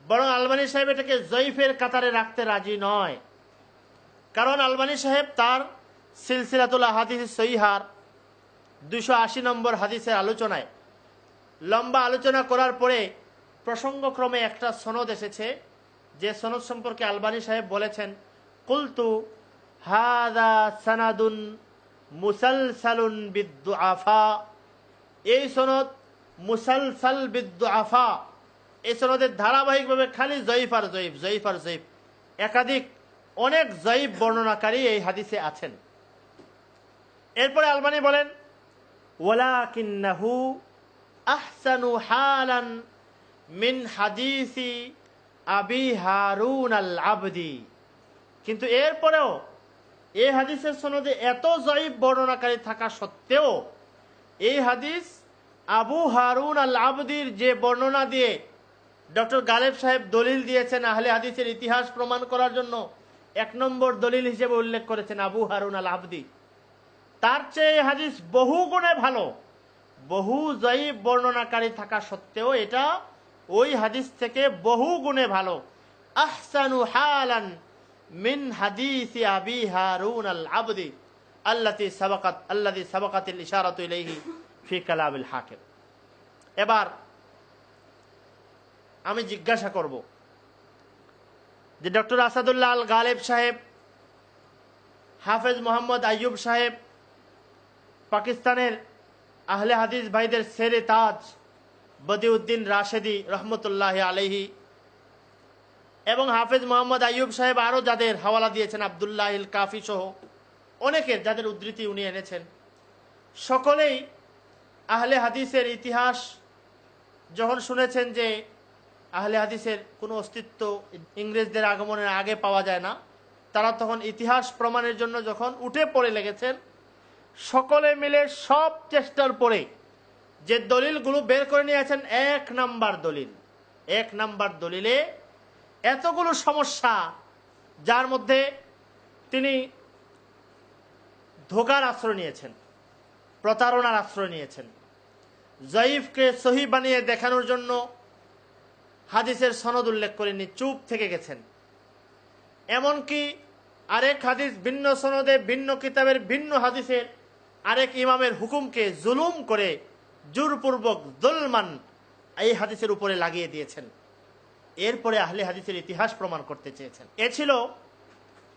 বরং আলবানী সাহেব এটাকে জয়ীফের কাতারে রাখতে রাজি নয়। কারণ আলবানী সাহেব তার সিলসিলাতুল আহাদিস সহিহার 280 নম্বর হাদিসের আলোচনায় লম্বা আলোচনা করার পরে প্রসঙ্গক্রমে একটা সনদ এসেছে, যে সনদ সম্পর্কে আলবানী সাহেব বলেছেন, কুলতু হাযা সানাদুন মুসালসালুন বিদ্দুআফা। এই সনদ মুসালসাল বিদ্দুআফা, এই সনদের ধারাবাহিকভাবে খালি জয়ীফ আর জয়ীফ, জয়ীফ আর জয়ীফ, একাধিক অনেক জয়ীফ বর্ণনাকারী এই হাদিসে আছেন। এরপরে আলবানী বলেন, ওয়ালাকিন্নাহু আহসানু হালান মিন হাদিসি আবি হারুন আল আবদি। কিন্তু এরপরেও এই হাদিসের সনদে এত জয়ীফ বর্ণনাকারী থাকা সত্ত্বেও এই হাদিস আবু হারুন আল আবদির যে বর্ণনা দিয়ে ডক্টর গালেব সাহেব দলিল দিয়েছেন আহলে হাদিসের ইতিহাস প্রমাণ করার জন্য, 1 নম্বর দলিল হিসেবে উল্লেখ করেছেন আবু হারুন আল আবদি, তার চেয়ে হাদিস বহু গুণে ভালো। বহু জয়ীফ বর্ণনাকারী থাকা সত্ত্বেও এটা ওই হাদিস থেকে বহু গুণে ভালো। আহসানু হালান মিন হাদিসি আবি হারুন আল আবদি আল্লাযী সাবাকাতিল ইশারাতু ইলাইহি ফি কালামিল হাকিম। এবার আমি জিজ্ঞাসা করব যে ডক্টর আসাদুল্লাহ আল গালেব সাহেব, হাফেজ মোহাম্মদ আইয়ুব সাহেব, পাকিস্তানের আহলে হাদিস ভাইদের সেরে তাজ বদিউদ্দিন রাশেদি রহমতুল্লাহ আলাইহি, এবং হাফেজ মোহাম্মদ আইয়ুব সাহেব আরও যাদের হাওয়ালা দিয়েছেন, আবদুল্লাহ ইল কাফি সহ অনেকের যাদের উদ্ধৃতি উনি এনেছেন, সকলেই আহলে হাদিসের ইতিহাস যখন শুনেছেন যে আহলে হাদিসের কোনো অস্তিত্ব ইংরেজদের আগমনের আগে পাওয়া যায় না, তারা তখন ইতিহাস প্রমাণের জন্য যখন উঠে পড়ে লেগেছেন, সকলে মিলে সব চেষ্টার পরে যে দলিলগুলো বের করে নিয়েছেন, 1 নাম্বার দলিল, 1 নাম্বার দলিলে এতগুলো সমস্যা, যার মধ্যে তিনি ধোঁকার আশ্রয় নিয়েছেন, প্রতারণার আশ্রয় নিয়েছেন, জয়ীফকে সহি বানিয়ে দেখানোর জন্য হাদিসের সনদ উল্লেখ করেননি, চুপ থেকে গেছেন। এমনকি আরেক হাদিস ভিন্ন সনদে ভিন্ন কিতাবের ভিন্ন হাদিসের আরেক ইমামের হুকুমকে জুলুম করে জোরপূর্বক যুলমান এই হাদিসের উপরে লাগিয়ে দিয়েছেন। এরপরে আহলে হাদিসের ইতিহাস প্রমাণ করতে চেয়েছেন। এ ছিল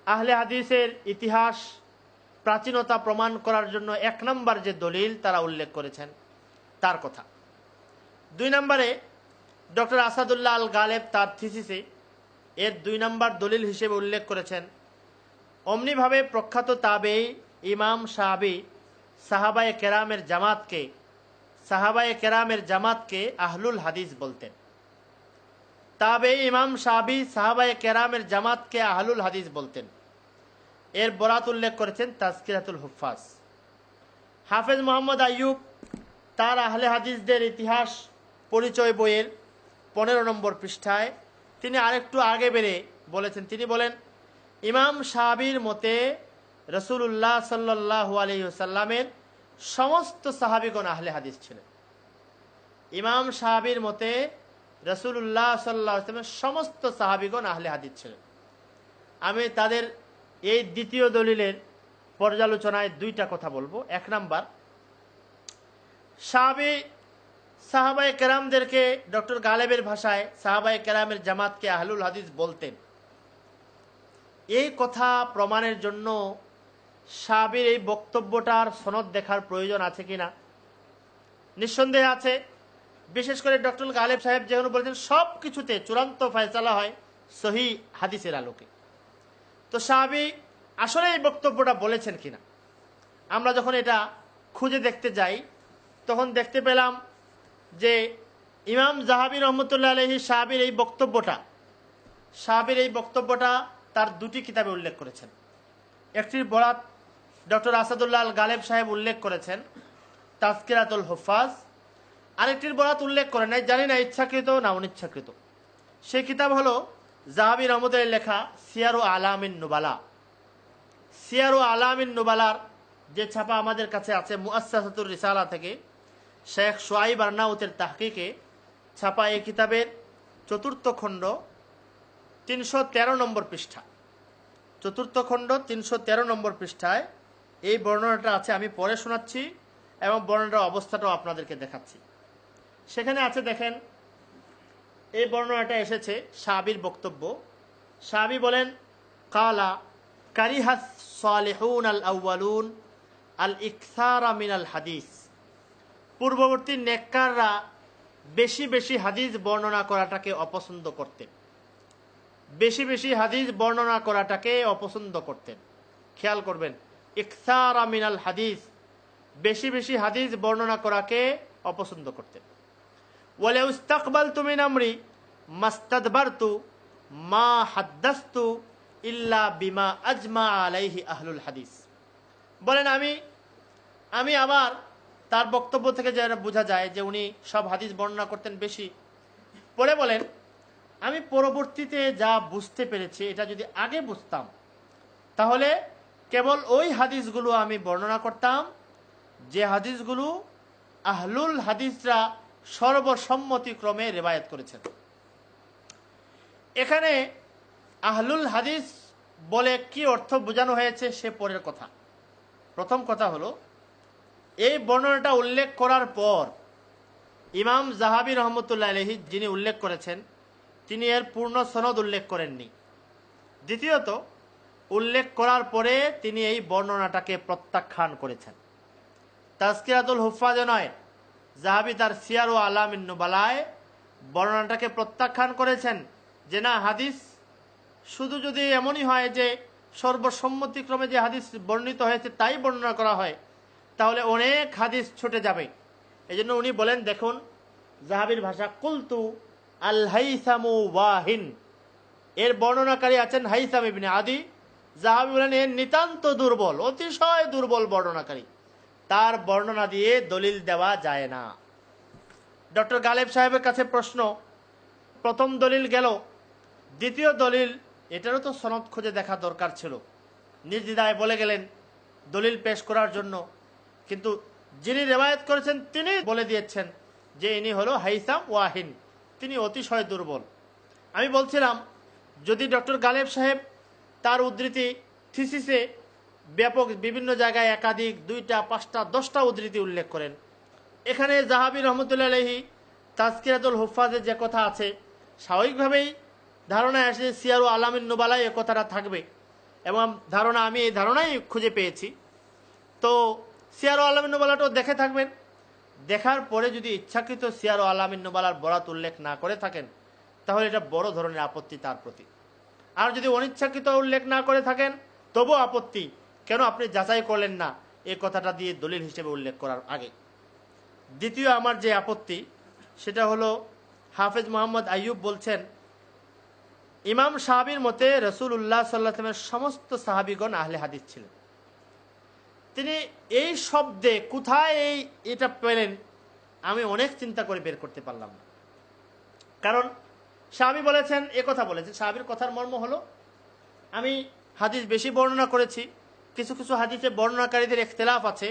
আহলে হাদিসের ইতিহাস প্রাচীনতা প্রমাণ করার জন্য 1 নম্বর যে দলিল তারা উল্লেখ করেছেন তার কথা। 2 নম্বরে ডক্টর আসাদুল্লাহ আল গালেব তার থিসিসে এর 2 নম্বর দলিল হিসেবে উল্লেখ করেছেন, অমনিভাবে প্রখ্যাত তাবেঈ ইমাম সাহাবী সাহাবায়ে কেরামের আহলুল হাদিস বলতেন। তাবেঈ ইমাম সাহাবী সাহাবায়ে কেরামের জামাতকে আহলুল হাদিস বলতেন। এর বরাত উল্লেখ করেছেন তাজকিরাতুল হুফাজ। হাফেজ মোহাম্মদ আইয়ুব তার আহলে হাদিসদের ইতিহাস পরিচয় বইয়ের 15 নম্বর পৃষ্ঠায় তিনি আরেকটু আগে বেড়ে বলেছেন, তিনি বলেন, ইমাম সাহাবীর মতে রাসূলুল্লাহ সাল্লাল্লাহু আলাইহি ওয়াসাল্লামের সমস্ত সাহাবীগণ আহলে হাদিস ছিলেন। ইমাম সাহাবীর মতে রাসূলুল্লাহ সাল্লাল্লাহু আলাইহি ওয়াসাল্লামের সমস্ত সাহাবীগণ আহলে হাদিস ছিলেন। আমি তাদের এই দ্বিতীয় দলিলের পর্যালোচনায় 2টা কথা বলবো। 1 নাম্বার, সাহাবায়ে কেরামদেরকে ডক্টর গালেবের ভাষায় সাহাবায়ে কেরামের জামাতকে আহলুল হাদিস বলতেন। এই কথা প্রমাণের জন্য সাহাবীর এই বক্তব্যটার সনদ দেখার প্রয়োজন আছে কিনা? নিঃসন্দেহে আছে। বিশেষ করে ডক্টর গালেব সাহেব যেখানে বলেছেন সব কিছুতে চূড়ান্ত ফয়সালা হয় সহি হাদিসের আলোকে। তো সাহাবী আসলে এই বক্তব্যটা বলেছেন কিনা আমরা যখন এটা খুঁজে দেখতে যাই, তখন দেখতে পেলাম যে ইমাম জাহাবী রহমতুল্লাহ আলাইহি সাহাবীর এই বক্তব্যটা তার 2টি কিতাবে উল্লেখ করেছেন। একটির বরাত ডক্টর আসাদুল্লাহ আল গালেব সাহেব উল্লেখ করেছেন তাজকিরাতুল হুফাজ, আরেকটির বরাত উল্লেখ করেন নাই, জানি না ইচ্ছাকৃত না অনিচ্ছাকৃত। সেই কিতাব হলো জাহাবী রহমতুল্লাহ লেখা সিয়ারু আলামিন নুবালা। সিয়ারু আলামিন নুবালার যে ছাপা আমাদের কাছে আছে মুআসসাসাতুর রিসালা থেকে শেখ শুআইব আরনাউতের তাহকিকে ছাপা এই কিতাবের চতুর্থ খণ্ড 313 নম্বর পৃষ্ঠা। চতুর্থ খণ্ড 313 নম্বর পৃষ্ঠায় এই বর্ণনাটা আছে। আমি পড়ে শোনাচ্ছি এবং বর্ণনাটার অবস্থাটাও আপনাদেরকে দেখাচ্ছি। সেখানে আছে, দেখেন, এই বর্ণনাটা এসেছে সাহাবীর বক্তব্য। সাহাবী বলেন, কালা কারিহাস সালিহুন আল আউয়ালুন আল ইকসারা মিনাল হাদিস। পূর্ববর্তী নেককাররা বেশি বেশি হাদিস বর্ণনা করাটাকে অপছন্দ করতেন। বেশি বেশি হাদিস বর্ণনা করাটাকে অপছন্দ করতেন। খেয়াল করবেন, ইকসারা মিনাল হাদিস, বেশি বেশি হাদিস বর্ণনা করাকে অপছন্দ করতেন। ওয়ালাউ ইস্তাকবালতু মিন আমরি মাস্তাদবারতু মা হাদ্দাসতু ইল্লা বিমা আজমা আলাইহি আহলুল হাদিস। বলেন, আমি আবার তার বক্তব্য থেকে যেটা বোঝা যায় যে উনি সব হাদিস বর্ণনা করতেন বেশি। পরে বলেন, আমি পরবর্তীতে যা বুঝতে পেরেছি, এটা যদি আগে বুঝতাম তাহলে কেবল ওই হাদিসগুলো আমি বর্ণনা করতাম যে হাদিসগুলো আহলুল হাদিসরা সর্বসম্মতিক্রমে রিওয়ায়াত করেছেন। এখানে আহলুল হাদিস বলে কি অর্থ বোঝানো হয়েছে সে পরের কথা। প্রথম কথা হলো, এই বর্ণনাটা উল্লেখ করার পর ইমাম যাহাবী রহমতুল্লাহ আলাইহি যিনি উল্লেখ করেছেন তিনি এর পূর্ণ সনদ উল্লেখ করেননি। দ্বিতীয়ত, উল্লেখ করার পরে তিনি এই বর্ণনাটাকে প্রত্যাখ্যান করেছেন। তাজকিরাতুল হুফাজে নয়, যাহাবী তার সিয়ার ও আলামিন নুবালায় বর্ণনাটাকে প্রত্যাখ্যান করেছেন যে না, হাদিস শুধু যদি এমনই হয় যে সর্বসম্মতিক্রমে যে হাদিস বর্ণিত হয়েছে তাই বর্ণনা করা হয় তাহলে অনেক হাদিস ছুটে যাবে। এই জন্য উনি বলেন, দেখুন যাহাবীর ভাষা, কুলতু আল হাইসামু ওয়াহিন, এর বর্ণনাকারী আছেন হাইসাম ইবনে আদি। যাহাবী বলেন এর নিতান্ত দুর্বল, অতিশয় দুর্বল বর্ণনাকারী, তার বর্ণনা দিয়ে দলিল দেওয়া যায় না। ডক্টর গালেব সাহেবের কাছে প্রশ্ন, প্রথম দলিল গেল, দ্বিতীয় দলিল, এটারও তো সনদ খুঁজে দেখা দরকার ছিল। নির্দ্বিধায় বলে গেলেন দলিল পেশ করার জন্য, কিন্তু যিনি রিওয়ায়াত করেছেন তিনি বলে দিয়েছেন যে ইনি হলো হাইসাম ওয়াহিন, তিনি অতিশয় দুর্বল। আমি বলছিলাম, যদি ডক্টর গালেব সাহেব তার উদ্ধৃতি থিসিসে ব্যাপক বিভিন্ন জায়গায় একাধিক 2টা 5টা 10টা উদ্ধৃতি উল্লেখ করেন, এখানে যাহাবী রহমতুল্লাহ আলাইহি তাজকিরাতুল হুফাজে যে কথা আছে, স্বাভাবিকভাবেই ধারণা আসে সিয়ার ও আলামিন নুবালায় এ কথাটা থাকবে, এবং আমি এই ধারণাই খুঁজে পেয়েছি। তো সিয়ার ও আলামিন নুবালাটাও দেখে থাকবেন। দেখার পরে যদি ইচ্ছাকৃত সিয়ার ও আলামিন নুবালার বরাত উল্লেখ না করে থাকেন তাহলে এটা বড় ধরনের আপত্তি তার প্রতি। আর যদি অনিচ্ছাকৃত উল্লেখ না করে থাকেন তবু আপত্তি, কেন আপনি যাচাই করলেন না এই কথাটা দিয়ে দলিল হিসেবে উল্লেখ করার আগে। দ্বিতীয় আমার যে আপত্তি সেটা হলো, হাফেজ মোহাম্মদ আইয়ুব বলছেন ইমাম সাহাবীর মতে রাসূলুল্লাহ সাল্লাল্লাহু আলাইহি ওয়াসাল্লামের সমস্ত সাহাবীগণ আহলে হাদিস ছিলেন। তিনি এই শব্দে কোথায় এটা পেলেন আমি অনেক চিন্তা করে বের করতে পারলাম না। কারণ সাহাবী বলেছেন, কথা বলেছেন, সাহাবীর কথার মর্ম হলো আমি হাদিস বেশি বর্ণনা করেছি, কিছু কিছু হাদিসে বর্ণনাকারীদের ইখতিলাফ আছে,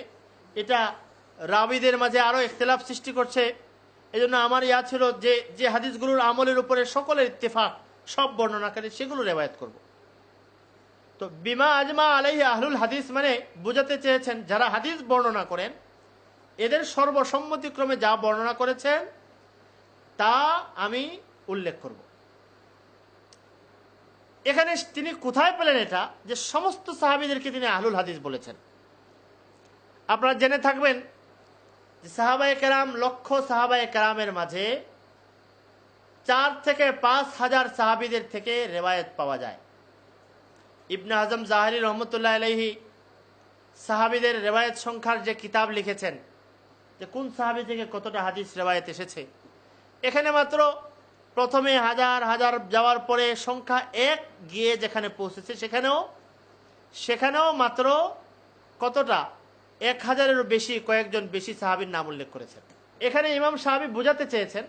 এটা রাবীদের মাঝে আরও ইখতিলাফ সৃষ্টি করছে। এজন্য আমার ছিল যে হাদিসগুলোর আমলের উপরে সকলের ইত্তেফাক, সব বর্ণনাকারী, সেগুলো রিওয়ায়াত করব। তো বিমা আজমা আলাইহি আহলুল হাদিস মানে বোঝাতে চেয়েছেন যারা হাদিস বর্ণনা করেন এদের সর্বসম্মতিক্রমে যা বর্ণনা করেছেন তা আমি উল্লেখ করব। এখানে তিনি কোথায় পেলেন এটা যে সমস্ত সাহাবীদেরকে তিনি আহলুল হাদিস বলেছেন? আপনারা জেনে থাকবেন যে সাহাবায়ে কেরাম, লক্ষ সাহাবায়ে কেরামের মাঝে 4 থেকে 5 হাজার সাহাবীদের থেকে রিওয়ায়াত পাওয়া যায়। ইবনে আজম জাহেরি রহমতুল্লাহ আলাইহি সাহাবীদের রিওয়ায়াত সংখ্যার যে কিতাব লিখেছেন যে কোন সাহাবী থেকে কতটা হাদিস রিওয়ায়াত এসেছে, এখানে মাত্র প্রথমে হাজার হাজার যাওয়ার পরে সংখ্যা 1 গিয়ে যেখানে পৌঁছেছে সেখানেও মাত্র কতটা 1000-এরও বেশি, কয়েকজন বেশি সাহাবীর নাম উল্লেখ করেছেন। এখানে ইমাম সাহাবী বোঝাতে চেয়েছেন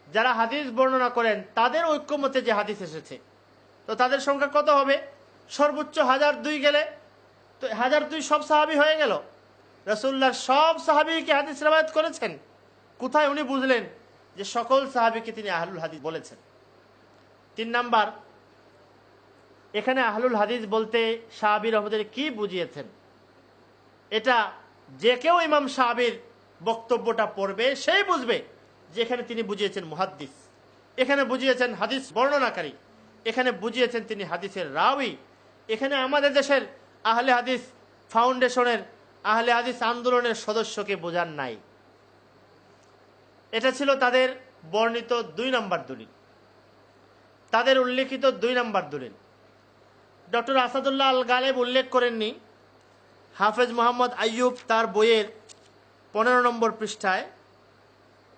যারা হাদিস বর্ণনা করেন তাদের ঐক্যমতে যে হাদিস এসেছে, তো তাদের সংখ্যা কত হবে? সর্বোচ্চ 1002 গেলে তো 1002 সব সাহাবী হয়ে গেল। রাসূলুল্লাহর সব সাহাবী কি হাদিস রিওয়ায়াত করেছেন? কোথায় উনি বুঝলেন যে সকল সাহাবীকে তিনি আহলুল হাদিস বলেছেন? 3 নাম্বার, এখানে আহলুল হাদিস বলতে শাহাবী রহমতুল্লাহ কি বুঝিয়েছেন, এটা যে কেউ ইমাম শাহাবীর বক্তব্যটা পড়বে সেই বুঝবে যে এখানে তিনি বুঝিয়েছেন মুহাদ্দিস, এখানে বুঝিয়েছেন হাদিস বর্ণনাকারী, এখানে বুঝিয়েছেন তিনি হাদিসের রাওয়ী। এখানে আমাদের দেশের আহলে হাদিস ফাউন্ডেশনের আহলে হাদিস আন্দোলনের সদস্যকে বোঝান নাই। এটা ছিল তাদের বর্ণিত 2 নম্বর দলিল, তাদের উল্লেখিত 2 নম্বর দলিল। ডক্টর আসাদুল্লাহ আল গালেব উল্লেখ করেননি, হাফেজ মোহাম্মদ আইয়ুব তার বইয়ের 15 নম্বর পৃষ্ঠায়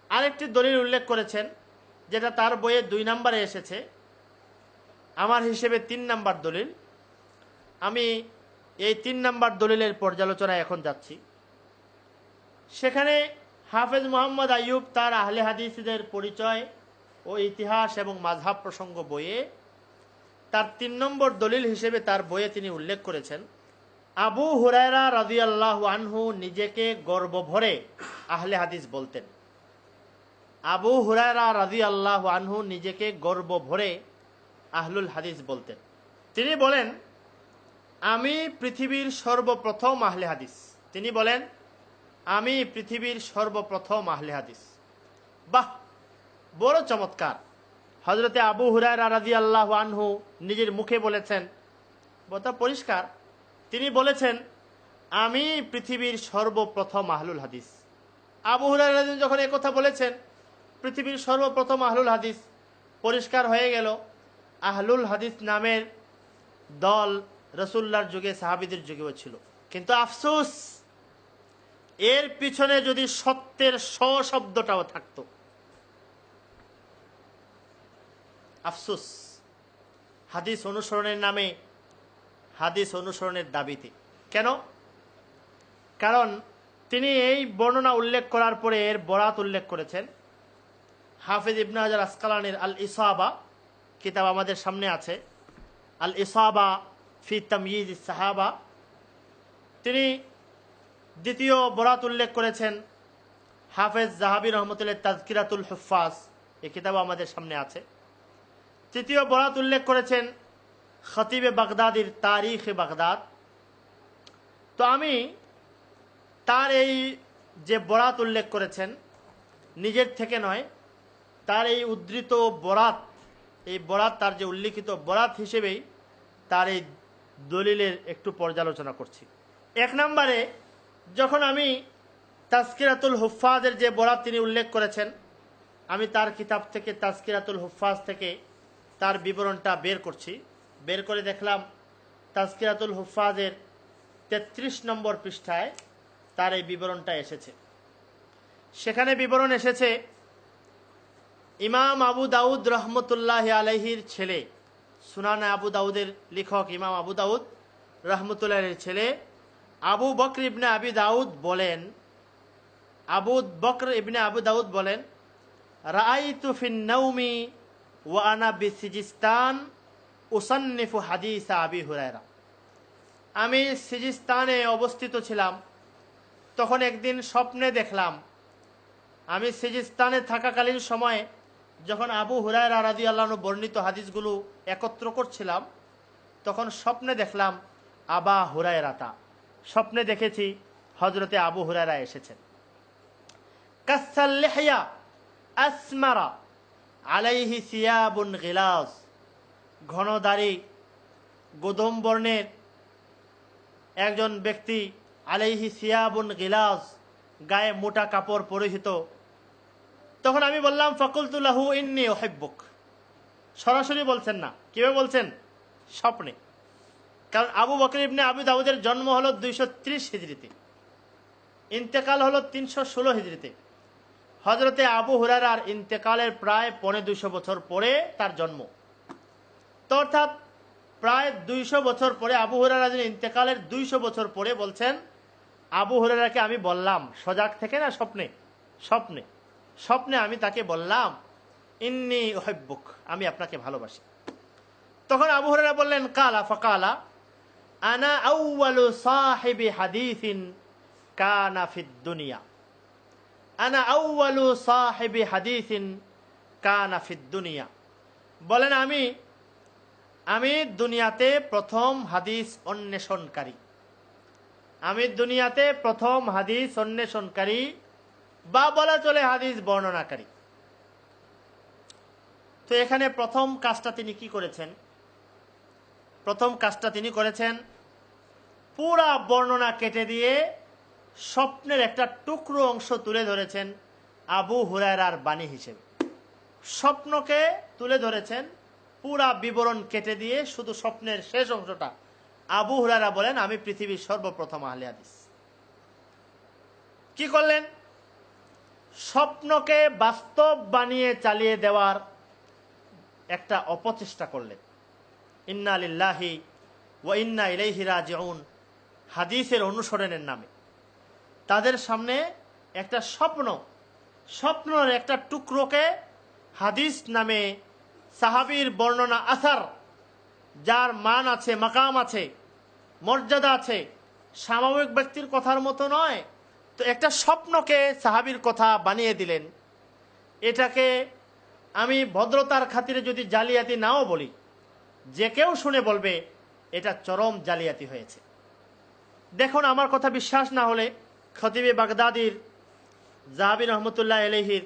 আরেকটি দলিল উল্লেখ করেছেন, যেটা তার বইয়ে 2 নম্বরে এসেছে, আমার হিসেবে 3 নম্বর দলিল। আমি এই 3 নম্বর দলিলের পর্যালোচনায় এখন যাচ্ছি। সেখানে হাফেজ মোহাম্মদ আইয়ুব তার আহলে হাদিসদের পরিচয় ও ইতিহাস এবং মাযহাব প্রসঙ্গ বইয়ে তার 3 নম্বর দলিল হিসেবে তার বইয়ে তিনি উল্লেখ করেছেন, আবু হুরায়রা রাদিয়াল্লাহু আনহু নিজেকে গর্ব ভরে আহলে হাদিস বলতেন। আবু হুরায়রা রাদিয়াল্লাহু আনহু নিজেকে গর্ব ভরে আহলুল হাদিস বলতেন। তিনি বলেন, আমি পৃথিবীর সর্বপ্রথম আহলে হাদিস। তিনি বলেন, আমি পৃথিবীর সর্বপ্রথম আহলে হাদিস। বাহ, বড় চমৎকার। হযরতে আবু হুরায়রা রাদিয়াল্লাহু আনহু নিজের মুখে বলেছেন, কথা পরিষ্কার, তিনি বলেছেন আমি পৃথিবীর সর্বপ্রথম আহলুল হাদিস। আবু হুরায়রা রাদিয়াল্লাহু যখন এই কথা বলেছেন, পৃথিবীর সর্বপ্রথম আহলুল হাদিস, পরিষ্কার হয়ে গেল আহলুল হাদিস নামের দল রাসূলুল্লাহর যুগে সাহাবীদের যুগেও ছিল। কিন্তু আফসোস, এর পিছনে যদি সত্যের শব্দটাও থাকতো। আফসোস, হাদিস অনুসরণের নামে, হাদিস অনুসরণের দাবিতে। কেন? কারণ তিনি এই বর্ণনা উল্লেখ করার পরে এর বরাত উল্লেখ করেছেন। হাফেজ ইবনে হাজার আসকালানির আল ইসাবা কিতাব আমাদের সামনে আছে, আল ইসাবা ফি তাময়িজ সাহাবা, তিনি দ্বিতীয় বরাত উল্লেখ করেছেন। হাফেজ জাহাবী রহমতুল্লাহ তাজকিরাতুল হুফাজ, এই কিতাব আমাদের সামনে আছে। তৃতীয় বরাত উল্লেখ করেছেন খতিবে বাগদাদির তারিখে বাগদাদ। তো আমি তার এই যে বরাত উল্লেখ করেছেন, নিজের থেকে নয়, তার এই উদ্ধৃত বরাত, এই বরাত তার যে উল্লিখিত বরাত হিসেবেই তার এই দলিলের একটু পর্যালোচনা করছি। 1 নম্বরে, যখন আমি তাজকিরাতুল হুফাজের যে বরাত তিনি উল্লেখ করেছেন, আমি তার কিতাব থেকে তাজকিরাতুল হুফাজ থেকে তার বিবরণটা বের করছি। বের করে দেখলাম তাজকিরাতুল হুফাজের 33 নম্বর পৃষ্ঠায় তার এই বিবরণটা এসেছে। সেখানে বিবরণ এসেছে, ইমাম আবু দাউদ রহমতুল্লাহ আলাইহির ছেলে, সুনান আবু দাউদের লেখক ইমাম আবু দাউদ রহমতুল্লাহের ছেলে আবু বকর ইবনে আবি দাউদ বলেন, আবু বকর ইবনে আবু দাউদ বলেন, রাআইতু ফিন নাওমি ওয়া আনা বিসিজিস্তান উসান্নিফু হাদিস আবি হুরায়রা। আমি সিজিস্তানে অবস্থিত ছিলাম, তখন একদিন স্বপ্নে দেখলাম, আমি সিজিস্তানে থাকাকালীন সময়ে যখন আবু হুরায়রা রাদিয়াল্লাহু আনহু বর্ণিত হাদিসগুলো একত্র করছিলাম, তখন স্বপ্নে দেখলাম আবা হুরায়রাতা, স্বপ্নে দেখেছি হযরতে আবু হুরায়রা এসেছেন। কাসাল লিহয়া আসমারা আলাইহি সিয়াবুন গিলাজ, ঘন দাড়ি, গোধূম বর্ণের একজন ব্যক্তি, আলাইহি সিয়াবুন গিলাজ, গায়ে মোটা কাপড় পরিহিত। তখন আমি বললাম, ফাকুলতু লাহু ইন্নী উহিব্বুক। সরাসরি বলছেন না, কিভাবে বলছেন? স্বপ্নে। কারণ আবু বকর ইবনে আবি দাউদের জন্ম হলো 230 হিজরিতে, ইন্তেকাল হলো 316 হিজরিতে। হযরতে আবু হুরায়রার ইন্তেকালের প্রায় 250 বছর পরে তার জন্ম। তো অর্থাৎ প্রায় 200 বছর পরে, আবু হুরায়রার ইন্তেকালের 200 বছর পরে বলছেন, আবু হুরায়রাকে আমি বললাম, সজাগ থেকে না, স্বপ্নে, স্বপ্নে স্বপ্নে আমি তাকে বললাম, ইন্নী উহিব্বুক, আমি আপনাকে ভালোবাসি। তখন আবু হুরায়রা বললেন, কালা ফাকালা আনা আউয়ালু সাহিবি হাদিসিন কানা ফিদ দুনিয়া, আনা আউয়ালু সাহিবি হাদিসিন কানা ফিদ দুনিয়া। বলেন আমি আমি দুনিয়াতে প্রথম হাদিস অন্বেষণকারী, আমি দুনিয়াতে প্রথম হাদিস অন্বেষণকারী বা বলা চলে হাদিস বর্ণনাকারী। তো এখানে প্রথম কাজটা তিনি কি করেছেন? প্রথম কাজটা তিনি করেছেন পুরা বর্ণনা কেটে দিয়ে স্বপ্নের একটা টুকরো অংশ তুলে ধরেছেন আবু হুরায়রার বাণী হিসেবে। স্বপ্নকে তুলে ধরেছেন, পুরা বিবরণ কেটে দিয়ে শুধু স্বপ্নের শেষ অংশটা। আবু হুরায়রা বলেন আমি পৃথিবীর সর্বপ্রথম আহলে হাদিস। কি করলেন? স্বপ্নকে বাস্তব বানিয়ে চালিয়ে দেওয়ার একটা অপচেষ্টা করলেন। ইন্না লিল্লাহি ওয়া ইন্না ইলাইহি রাজিউন হাদিসের অনুসরণের নামে তাদের সামনে একটা স্বপ্নের একটা টুকরোকে হাদিস নামে সাহাবীর বর্ণনা আসার, যার মান আছে, মাকাম আছে, মর্যাদা আছে, স্বাভাবিক ব্যক্তির কথার মতো নয়, তো একটা স্বপ্নকে সাহাবীর কথা বানিয়ে দিলেন। এটাকে আমি ভদ্রতার খাতিরে যদি জালিয়াতি নাও বলি, যে কেউ শুনে বলবে এটা চরম জালিয়াতি হয়েছে। দেখুন, আমার কথা বিশ্বাস না হলে খতিবে বাগদাদির যাহাবী রহমতুল্লাহ আলাইহির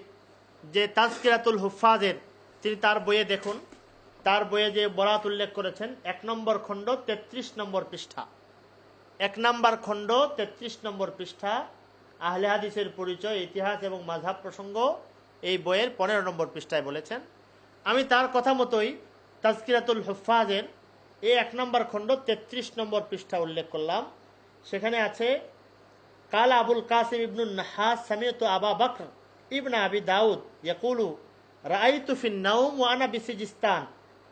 যে তাজকিরাতুল হুফাজের, তিনি তার বইয়ে দেখুন, তার বইয়ে যে বরাত উল্লেখ করেছেন 1 নম্বর খণ্ড 33 নম্বর পৃষ্ঠা, 1 নম্বর খণ্ড 33 নম্বর পৃষ্ঠা, আহলে হাদিসের পরিচয়, ইতিহাস এবং মাযহাব প্রসঙ্গ, এই বইয়ের 15 নম্বর পৃষ্ঠায় বলেছেন। আমি তার কথা মতোই তাজকিরাতুল হুফাজের এই 1 নম্বর খণ্ড 33 নম্বর পৃষ্ঠা উল্লেখ করলাম। সেখানে আছে কালা আবুল কাসিম ইবনুন নাহাস সামিয়তু আবা বকর ইবনে আবি দাউদ ইয়াকুলু রাআইতু ফিন নাওম ওয়া আনা বিসিজিস্তান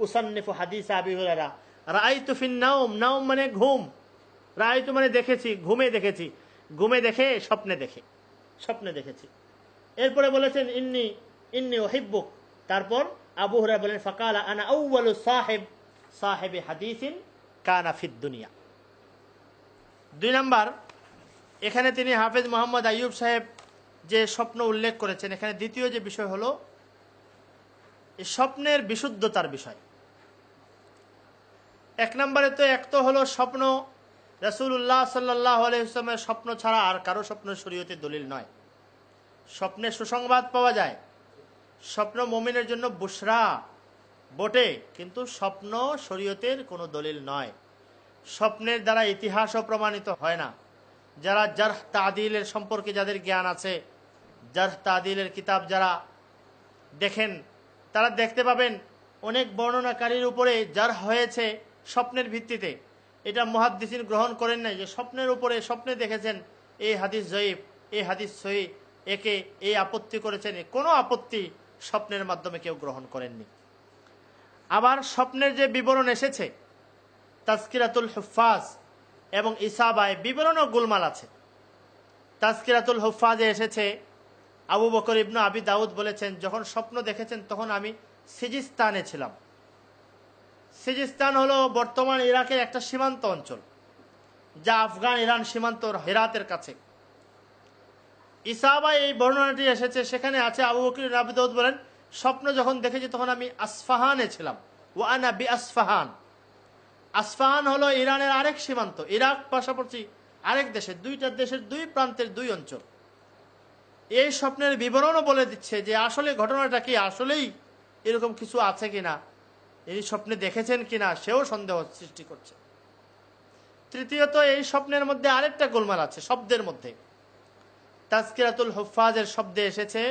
উসান্নিফু হাদিস আবি হুরায়রা। রাআইতু ফিন নাওম, নাওম মানে ঘুম, রাআইতু মানে দেখেছি, ঘুমে দেখেছি, ঘুমে দেখে স্বপ্নে দেখেছি। এরপরে বলেছেন ইন্নি উহিব্বুক। তারপর আবু হুরায়রা বলেন ফাকালা আনা আউয়ালু সাহিবি হাদিসিন কানা ফিদ দুনিয়া। 2 নাম্বার, এখানে তিনি হাফেজ মোহাম্মদ আইয়ুব সাহেব যে স্বপ্ন উল্লেখ করেছেন, এখানে দ্বিতীয় যে বিষয় হলো এই স্বপ্নের বিশুদ্ধতার বিষয়। 1 নম্বরে তো এক তো হলো স্বপ্ন রাসূলুল্লাহ সাল্লাল্লাহু আলাইহি ওয়াসাল্লামের স্বপ্ন ছাড়া আর কারো স্বপ্ন শরীয়তে দলিল নয়। স্বপ্নে সুসংবাদ পাওয়া যায়, স্বপ্ন মুমিনের জন্য বুশরা বটে, কিন্তু স্বপ্ন শরীয়তের কোনো দলিল নয়। স্বপ্নের দ্বারা ইতিহাসও প্রমাণিত হয় না। যারা জারহ তাদিলের সম্পর্কে যাদের জ্ঞান আছে, জারহ তাদিলের কিতাব যারা দেখেন, তারা দেখতে পাবেন অনেক বর্ণনাকারীর উপরে জারহ হয়েছে স্বপ্নের ভিত্তিতে। এটা মুহাদ্দিসিন গ্রহণ করেন নাই যে স্বপ্নের উপরে, স্বপ্নে দেখেছেন এই হাদিস জয়ীফ, এই হাদিস সহিহ, একে এই আপত্তি করেছেন, কোনো আপত্তি স্বপ্নের মাধ্যমে কেউ গ্রহণ করেননি। আবার স্বপ্নের যে বিবরণ এসেছে তাজকিরাতুল হুফাজ এবং ইসাবায় বিবরণও গোলমাল আছে। তাজকিরাতুল হুফাজে এসেছে আবু বকর ইবনে আবি দাউদ বলেছেন যখন স্বপ্ন দেখেছেন তখন আমি সিজিস্তানে ছিলাম। সিজিস্তান হলো বর্তমান ইরাকের একটা সীমান্ত অঞ্চল, যা আফগান ইরান সীমান্ত হেরাতের কাছে। ইসাবায় এই বর্ণনাটি এসেছে, সেখানে আছে আবু বকর ইবনে আবি দাউদ বলেন স্বপ্ন যখন দেখেছি তখন আমি আসফাহানে ছিলাম। ওয়া আনা বি আসফাহান। আসফাহান হলো ইরানের আরেক সীমান্ত, ইরাক পাশাপাশি আরেক দেশে, 2টা দেশের 2 প্রান্তের 2 অঞ্চল। এই স্বপ্নের বিবরণও বলে দিচ্ছে যে আসলে ঘটনাটা কি, আসলেই এরকম কিছু আছে কিনা, এই স্বপ্নে দেখেছেন কিনা, সেও সন্দেহ সৃষ্টি করছে। তৃতীয়ত, এই স্বপ্নের মধ্যে আরেকটা গোলমাল আছে শব্দের মধ্যে। তাজকিরাতুল হুফাজের শব্দে এসেছে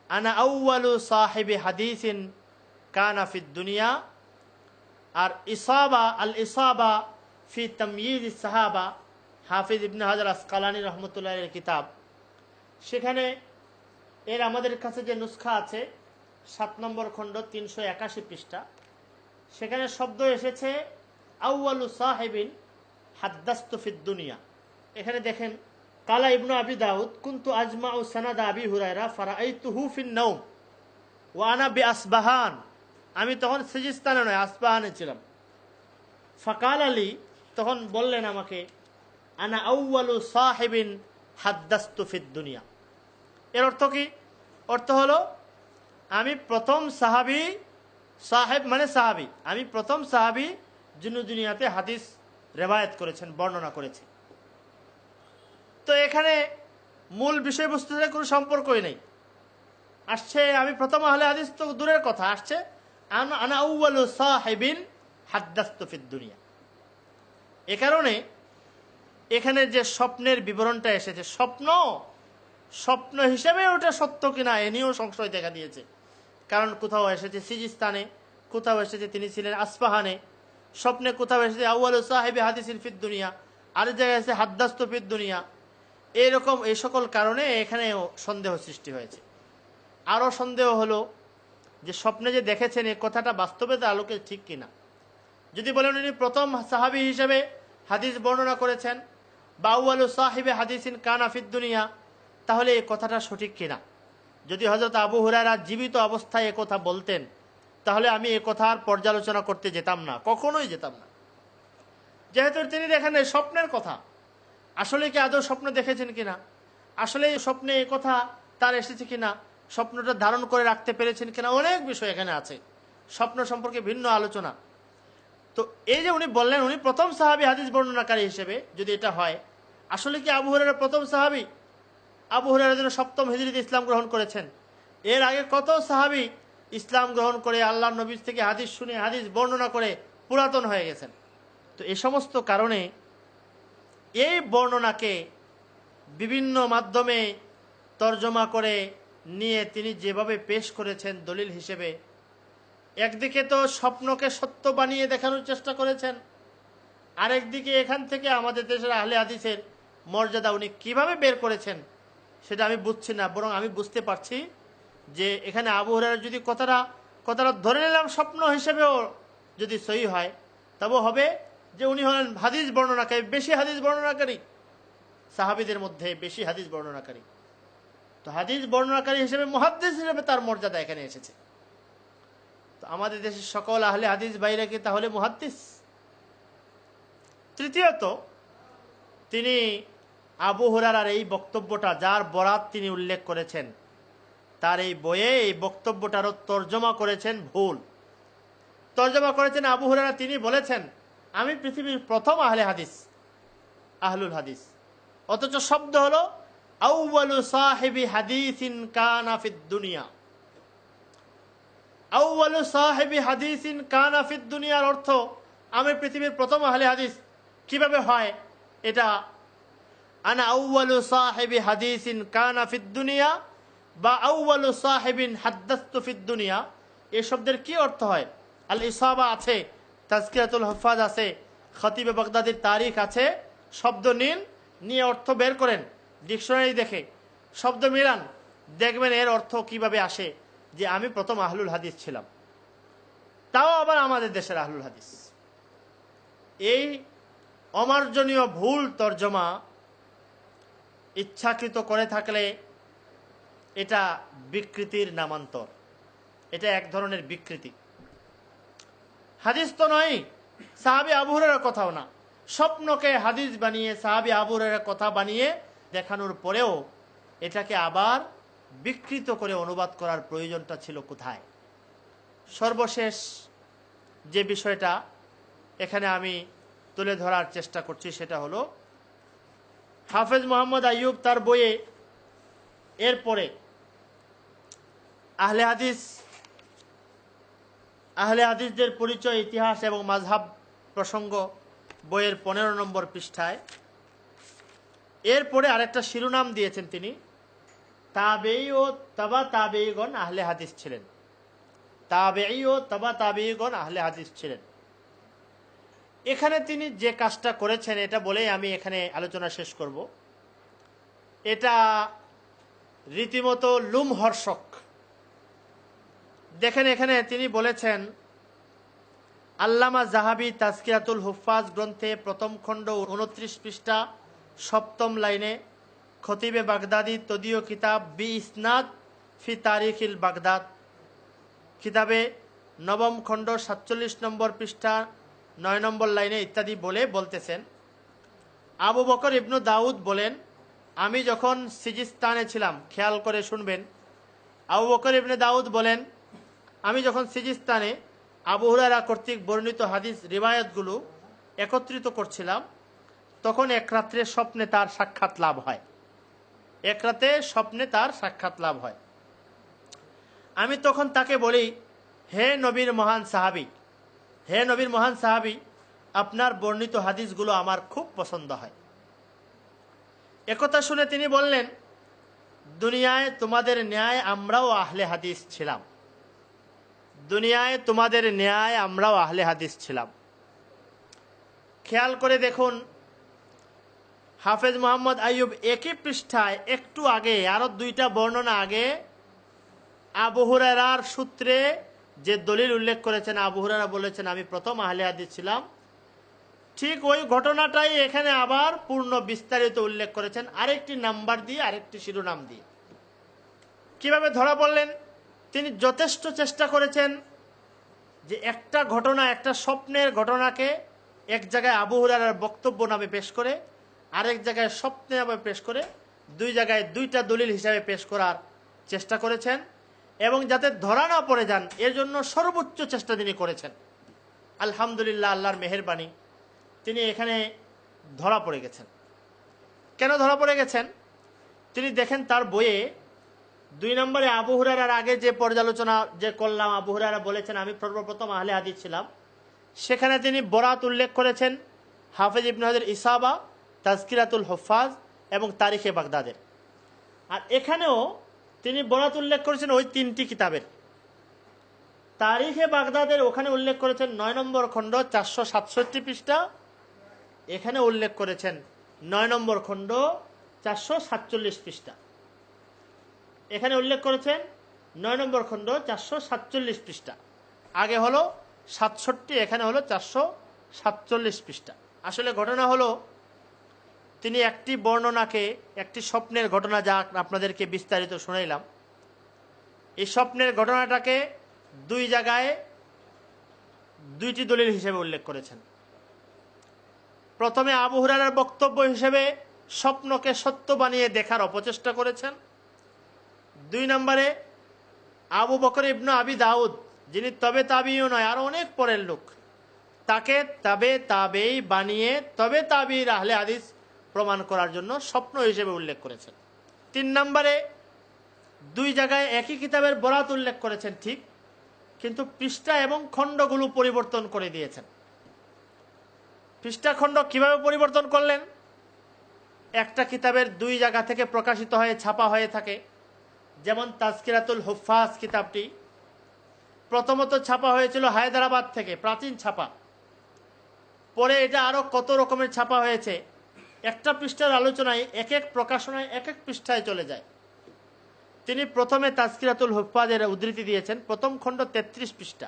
আনা আউয়ালু সাহিবি হাদিসিন কানা ফিদ দুনিয়া, আর ইসাবা ফি তাময়িজ সাহাবা, হাফিজ ইবনে হাজার আসকালানী রহমতুল্লাহ এর কিতাব, সেখানে এর আমাদের কাছে যে নুসখা আছে 7 নম্বর খণ্ড 381 পৃষ্ঠা, সেখানে শব্দ এসেছে আউয়ালু সাহিবিন হাদ্দাস্তু ফিদ দুনিয়া। এখানে দেখেন কালা ইবনু আবি দাউদ কুনতু আজমাউ সানাদা আবি হুরায়রা ফারাআইতুহু ফিন নাওম ওয়া আনা বিআসবাহান। আমি তখন সিজিস্তানে নয়, আসবাহানে ছিলাম। ফাকাল আলী, তখন বললেন আমাকে আনা আউয়ালু সাহিবিন হাদ্দাস্তু ফিদ দুনিয়া। এর অর্থ কি? অর্থ হলো আমি প্রথম সাহাবী সাহেব মানে সাহাবী, আমি প্রথম সাহাবী যিনি দুনিয়াতে হাদিস রেবায়াত করেছেন, বর্ণনা করেছে। তো এখানে মূল বিষয়বস্তুর সাথে কোনো সম্পর্কই নেই। আসছে আমি প্রথম আহলে হাদিস তো দূরের কথা, আসছে আনা আউয়ালু সাহিবিন হাদ্দাসতু ফিদ দুনিয়া। এ কারণে এখানে যে স্বপ্নের বিবরণটা এসেছে, স্বপ্ন হিসেবে ওটা সত্য কিনা এ নিয়েও সংশয় দেখা দিয়েছে। কারণ কোথাও এসেছে সিজিস্তানে, কোথাও এসেছে তিনি ছিলেন আসফাহানে, স্বপ্নে কোথাও এসেছে আউয়ালু সাহিবি হাদিসিন ফিদ দুনিয়া, আরেক জায়গায় এসেছে হাদ্দাসতু ফিদ দুনিয়া। এইরকম এই সকল কারণে এখানেও সন্দেহ সৃষ্টি হয়েছে। আরও সন্দেহ হলো যে স্বপ্নে যে দেখেছেন এই কথাটা বাস্তবের আলোকে ঠিক কিনা। যদি বলেন উনি প্রথম সাহাবী হিসেবে হাদিস বর্ণনা করেছেন বা আউয়ালু সাহিবে হাদিসিন কানা ফিদ দুনিয়া, তাহলে এই কথাটা সঠিক কিনা। যদি হযরত আবু হুরায়রা জীবিত অবস্থায় এ কথা বলতেন, তাহলে আমি এ কথার পর্যালোচনা করতে যেতাম না, কখনোই যেতাম না। যেহেতু তিনি দেখেন এই স্বপ্নের কথা, আসলে কি আদৌ স্বপ্ন দেখেছেন কিনা, আসলে স্বপ্নে এ কথা তার এসেছে কিনা, স্বপ্নটা ধারণ করে রাখতে পেরেছেন কিনা, অনেক বিষয় এখানে আছে। স্বপ্ন সম্পর্কে ভিন্ন আলোচনা। তো এই যে উনি বললেন উনি প্রথম সাহাবী হাদিস বর্ণনাকারী হিসেবে, যদি এটা হয়, আসলে কি আবু হুরায়রা প্রথম সাহাবী? আবু হুরায়রা যেন 7ম হিজরিতে ইসলাম গ্রহণ করেছেন। এর আগে কত সাহাবী ইসলাম গ্রহণ করে আল্লাহর নবী থেকে হাদিস শুনে হাদিস বর্ণনা করে পুরাতন হয়ে গেছেন। তো এই সমস্ত কারণে এই বর্ণনাকে বিভিন্ন মাধ্যমে তর্জমা করে নিয়ে তিনি যেভাবে পেশ করেছেন দলিল হিসেবে, একদিকে তো স্বপ্নকে সত্য বানিয়ে দেখানোর চেষ্টা করেছেন, আরেকদিকে এখান থেকে আমাদের দেশের আহলে হাদিসের মর্যাদা উনি কিভাবে বের করেছেন সেটা আমি বুঝছি না। বরং আমি বুঝতে পারছি যে এখানে আবু হুরায়রা যদি কথাটা ধরে নিলাম স্বপ্ন হিসেবেও যদি সহি হয়, তবে হবে যে উনি হলেন হাদিস বর্ণনাকারী, বেশি হাদিস বর্ণনাকারী, সাহাবীদের মধ্যে বেশি হাদিস বর্ণনাকারী। তো হাদিস বর্ণনাকারী হিসেবে মুহাদ্দিস হিসেবে তার মর্যাদা এখানে এসেছে। তো আমাদের দেশের সকল আহলে হাদিস বাইরে কি তাহলে মুহাদ্দিস? তৃতীয়ত, তিনি আবু হুরায়রার এই বক্তব্যটা, যার বরাত তিনি উল্লেখ করেছেন, তার এই বইয়ে এই বক্তব্যটারও তর্জমা করেছেন ভুল। তর্জমা করেছেন আবু হুরায়রা তিনি বলেছেন আমি পৃথিবীর প্রথম আহলে হাদিস, আহলুল হাদিস, অথচ শব্দ হলো আউয়ালু সাহিবি হাদিসিন কানা ফিদ দুনিয়া। আউয়ালু সাহিবি হাদিসিন কানা ফিদ দুনিয়ার অর্থ আমি পৃথিবীর প্রথম আহলে হাদিস কিভাবে হয়? এটা আনা আউয়ালু সাহিবি হাদিসিন কানা ফিদ দুনিয়া বা আউয়ালু সাহিবিন হাদ্দাসতু ফিদ দুনিয়া, এই শব্দের কি অর্থ হয়? আল ইসাবা আছে, তাজকিরাতুল হুফাজ আছে, খতিবে বাগদাদির তারিখ আছে। শব্দ নিন, নিয়ে অর্থ বের করেন, ডিকশনারি দেখে শব্দ মিলান, দেখবেন এর অর্থ কিভাবে আসে যে আমি প্রথম আহলুল হাদিস ছিলাম, তাও আবার আমাদের দেশের আহলুল হাদিস। এই অমার্জনীয় ভুল তর্জমা ইচ্ছাকৃত করে থাকলে এটা বিকৃতির নামান্তর, এটা এক ধরনের বিকৃতি। হাদিস তো নয়, সাহাবী আবু হুরায়রার কথাও না, স্বপ্নকে হাদিস বানিয়ে সাহাবী আবু হুরায়রার কথা বানিয়ে দেখানোর পরেও এটাকে আবার বিকৃত করে অনুবাদ করার প্রয়োজনটা ছিল কোথায়? সর্বশেষ যে বিষয়টা এখানে আমি তুলে ধরার চেষ্টা করছি সেটা হলো হাফেজ মোহাম্মদ আইয়ুব তার বইয়ে এরপরে আহলে হাদিসদের পরিচয়, ইতিহাস এবং মাযহাব প্রসঙ্গ বইয়ের 15 নম্বর পৃষ্ঠায় এরপরে আরেকটা শিরোনাম দিয়েছেন তিনি, তাবেঈ ও তাবা তাবেঈগণ আহলে হাদিস ছিলেন। তাবেঈ ও তাবা তাবেঈগণ আহলে হাদিস ছিলেন। এখানে তিনি যে কাজটা করেছেন এটা বলেই আমি এখানে আলোচনা শেষ করব। এটা রীতিমতো লুমহর্ষক। দেখেন এখানে তিনি বলেছেন, আল্লামা জাহাবি তাজকিরাতুল হুফাজ গ্রন্থে প্রথম খণ্ড 29 পৃষ্ঠা 7ম লাইনে, খতিবে বাগদাদি তদীয় কিতাব বি ইসনাদ ফি তারিখিল বাগদাদ কিতাবে 9ম খণ্ড 47 নম্বর পৃষ্ঠা 9 নম্বর লাইনে ইত্যাদি বলে বলতেছেন, আবু বকর ইবনু দাউদ বলেন আমি যখন সিজিস্তানে ছিলাম, খেয়াল করে শুনবেন, আবু বকর ইবনে দাউদ বলেন আমি যখন সিজিস্তানে আবু হুরায়রা কর্তৃক বর্ণিত হাদিস রিওয়ায়াতগুলো একত্রিত করছিলাম, তখন এক রাত্রে স্বপ্নে তার সাক্ষাৎ লাভ হয়। এক রাতে স্বপ্নে তার সাক্ষাৎ লাভ হয়। আমি তখন তাকে বলি, হে নবীর মহান সাহাবী, হে নবীর মহান সাহাবী, আপনার বর্ণিত হাদিসগুলো আমার খুব পছন্দ হয়। একথা শুনে তিনি বললেন, দুনিয়ায় তোমাদের ন্যায় আমরাও আহলে হাদিস ছিলাম, দুনিয়ায় তোমাদের ন্যায় আমরাও আহলে হাদিস ছিলাম। খেয়াল করে দেখুন, হাফেজ মোহাম্মদ আইয়ুব একই পৃষ্ঠায় একটু আগে, আরো দুইটা বর্ণনা আগে, আবু হুরায়রার সূত্রে যে দলিল উল্লেখ করেছেন, আবু হুরায়রা বলেছেন আমি প্রথম আহলে হাদিস ছিলাম, ঠিক ওই ঘটনাটাই এখানে আবার পূর্ণ বিস্তারিত উল্লেখ করেছেন আরেকটি নাম্বার দিয়ে, আরেকটি শিরোনাম দিয়ে। কিভাবে ধরা পড়লেন? তিনি যথেষ্ট চেষ্টা করেছেন যে একটা ঘটনা, একটা স্বপ্নের ঘটনাকে এক জায়গায় আবু হুরায়রার বক্তব্য নামে পেশ করে, আরেক জায়গায় স্বপ্নে নামে পেশ করে, দুই জায়গায় দুইটা দলিল হিসাবে পেশ করার চেষ্টা করেছেন, এবং যাতে ধরা না পড়ে যান এর জন্য সর্বোচ্চ চেষ্টা তিনি করেছেন। আলহামদুলিল্লাহ, আল্লাহর মেহেরবানি, তিনি এখানে ধরা পড়ে গেছেন। কেন ধরা পড়ে গেছেন? তিনি দেখেন তার বইয়ে 2 নম্বরে আবু হুরায়রার আগে যে পর্যালোচনা যে করলাম, আবু হুরায়রা বলেছেন আমি সর্বপ্রথম আহলে হাদিস ছিলাম, সেখানে তিনি বরাত উল্লেখ করেছেন হাফেজ ইবনে হাজার ইসাবা, তাজকিরাতুল হুফাজ এবং তারিখে বাগদাদের। আর এখানেও তিনি বরাত উল্লেখ করেছেন ওই 3টি কিতাবের। তারিখে বাগদাদের ওখানে উল্লেখ করেছেন 9 নম্বর খণ্ড 467 পৃষ্ঠা, এখানে উল্লেখ করেছেন 9 নম্বর খণ্ড 447 পৃষ্ঠা। এখানে উল্লেখ করেছেন 9 নম্বর খণ্ড 447 পৃষ্ঠা। আগে হলো 67, এখানে হলো 447 পৃষ্ঠা। আসলে ঘটনা হলো, তিনি একটি বর্ণনাকে, একটি স্বপ্নের ঘটনা যা আপনাদেরকে বিস্তারিত শুনাইলাম, এই স্বপ্নের ঘটনাটাকে দুই জায়গায় দুইটি দলিল হিসেবে উল্লেখ করেছেন। প্রথমে আবু হুরায়রার বক্তব্য হিসেবে স্বপ্নকে সত্য বানিয়ে দেখার অপচেষ্টা করেছেন। 2 নম্বরে আবু বকর ইবনে আবি দাউদ, যিনি তবে তাবিও নয়, আরো অনেক পরের লোক, তাকে তবে তাবেই বানিয়ে তবে তাবির আহলে হাদিস প্রমাণ করার জন্য স্বপ্ন হিসেবে উল্লেখ করেছেন। 3 নম্বরে 2 জায়গায় একই কিতাবের বরাত উল্লেখ করেছেন ঠিক, কিন্তু পৃষ্ঠা এবং খণ্ডগুলো পরিবর্তন করে দিয়েছেন। পৃষ্ঠা খণ্ড কিভাবে পরিবর্তন করলেন? একটা কিতাবের 2 জায়গা থেকে প্রকাশিত হয়ে ছাপা হয়ে থাকে, যেমন তাজকিরাতুল হুফাজ কিতাবটি প্রথমত ছাপা হয়েছিল হায়দ্রাবাদ থেকে, প্রাচীন ছাপা। পরে এটা আরো কত রকমের ছাপা হয়েছে, একটা পৃষ্ঠার আলোচনায় এক এক প্রকাশনায় এক এক পৃষ্ঠায় চলে যায়। তিনি প্রথমে তাজকিরাতুল হুফাজের উদ্ধৃতি দিয়েছেন, প্রথম খণ্ড 33 পৃষ্ঠা।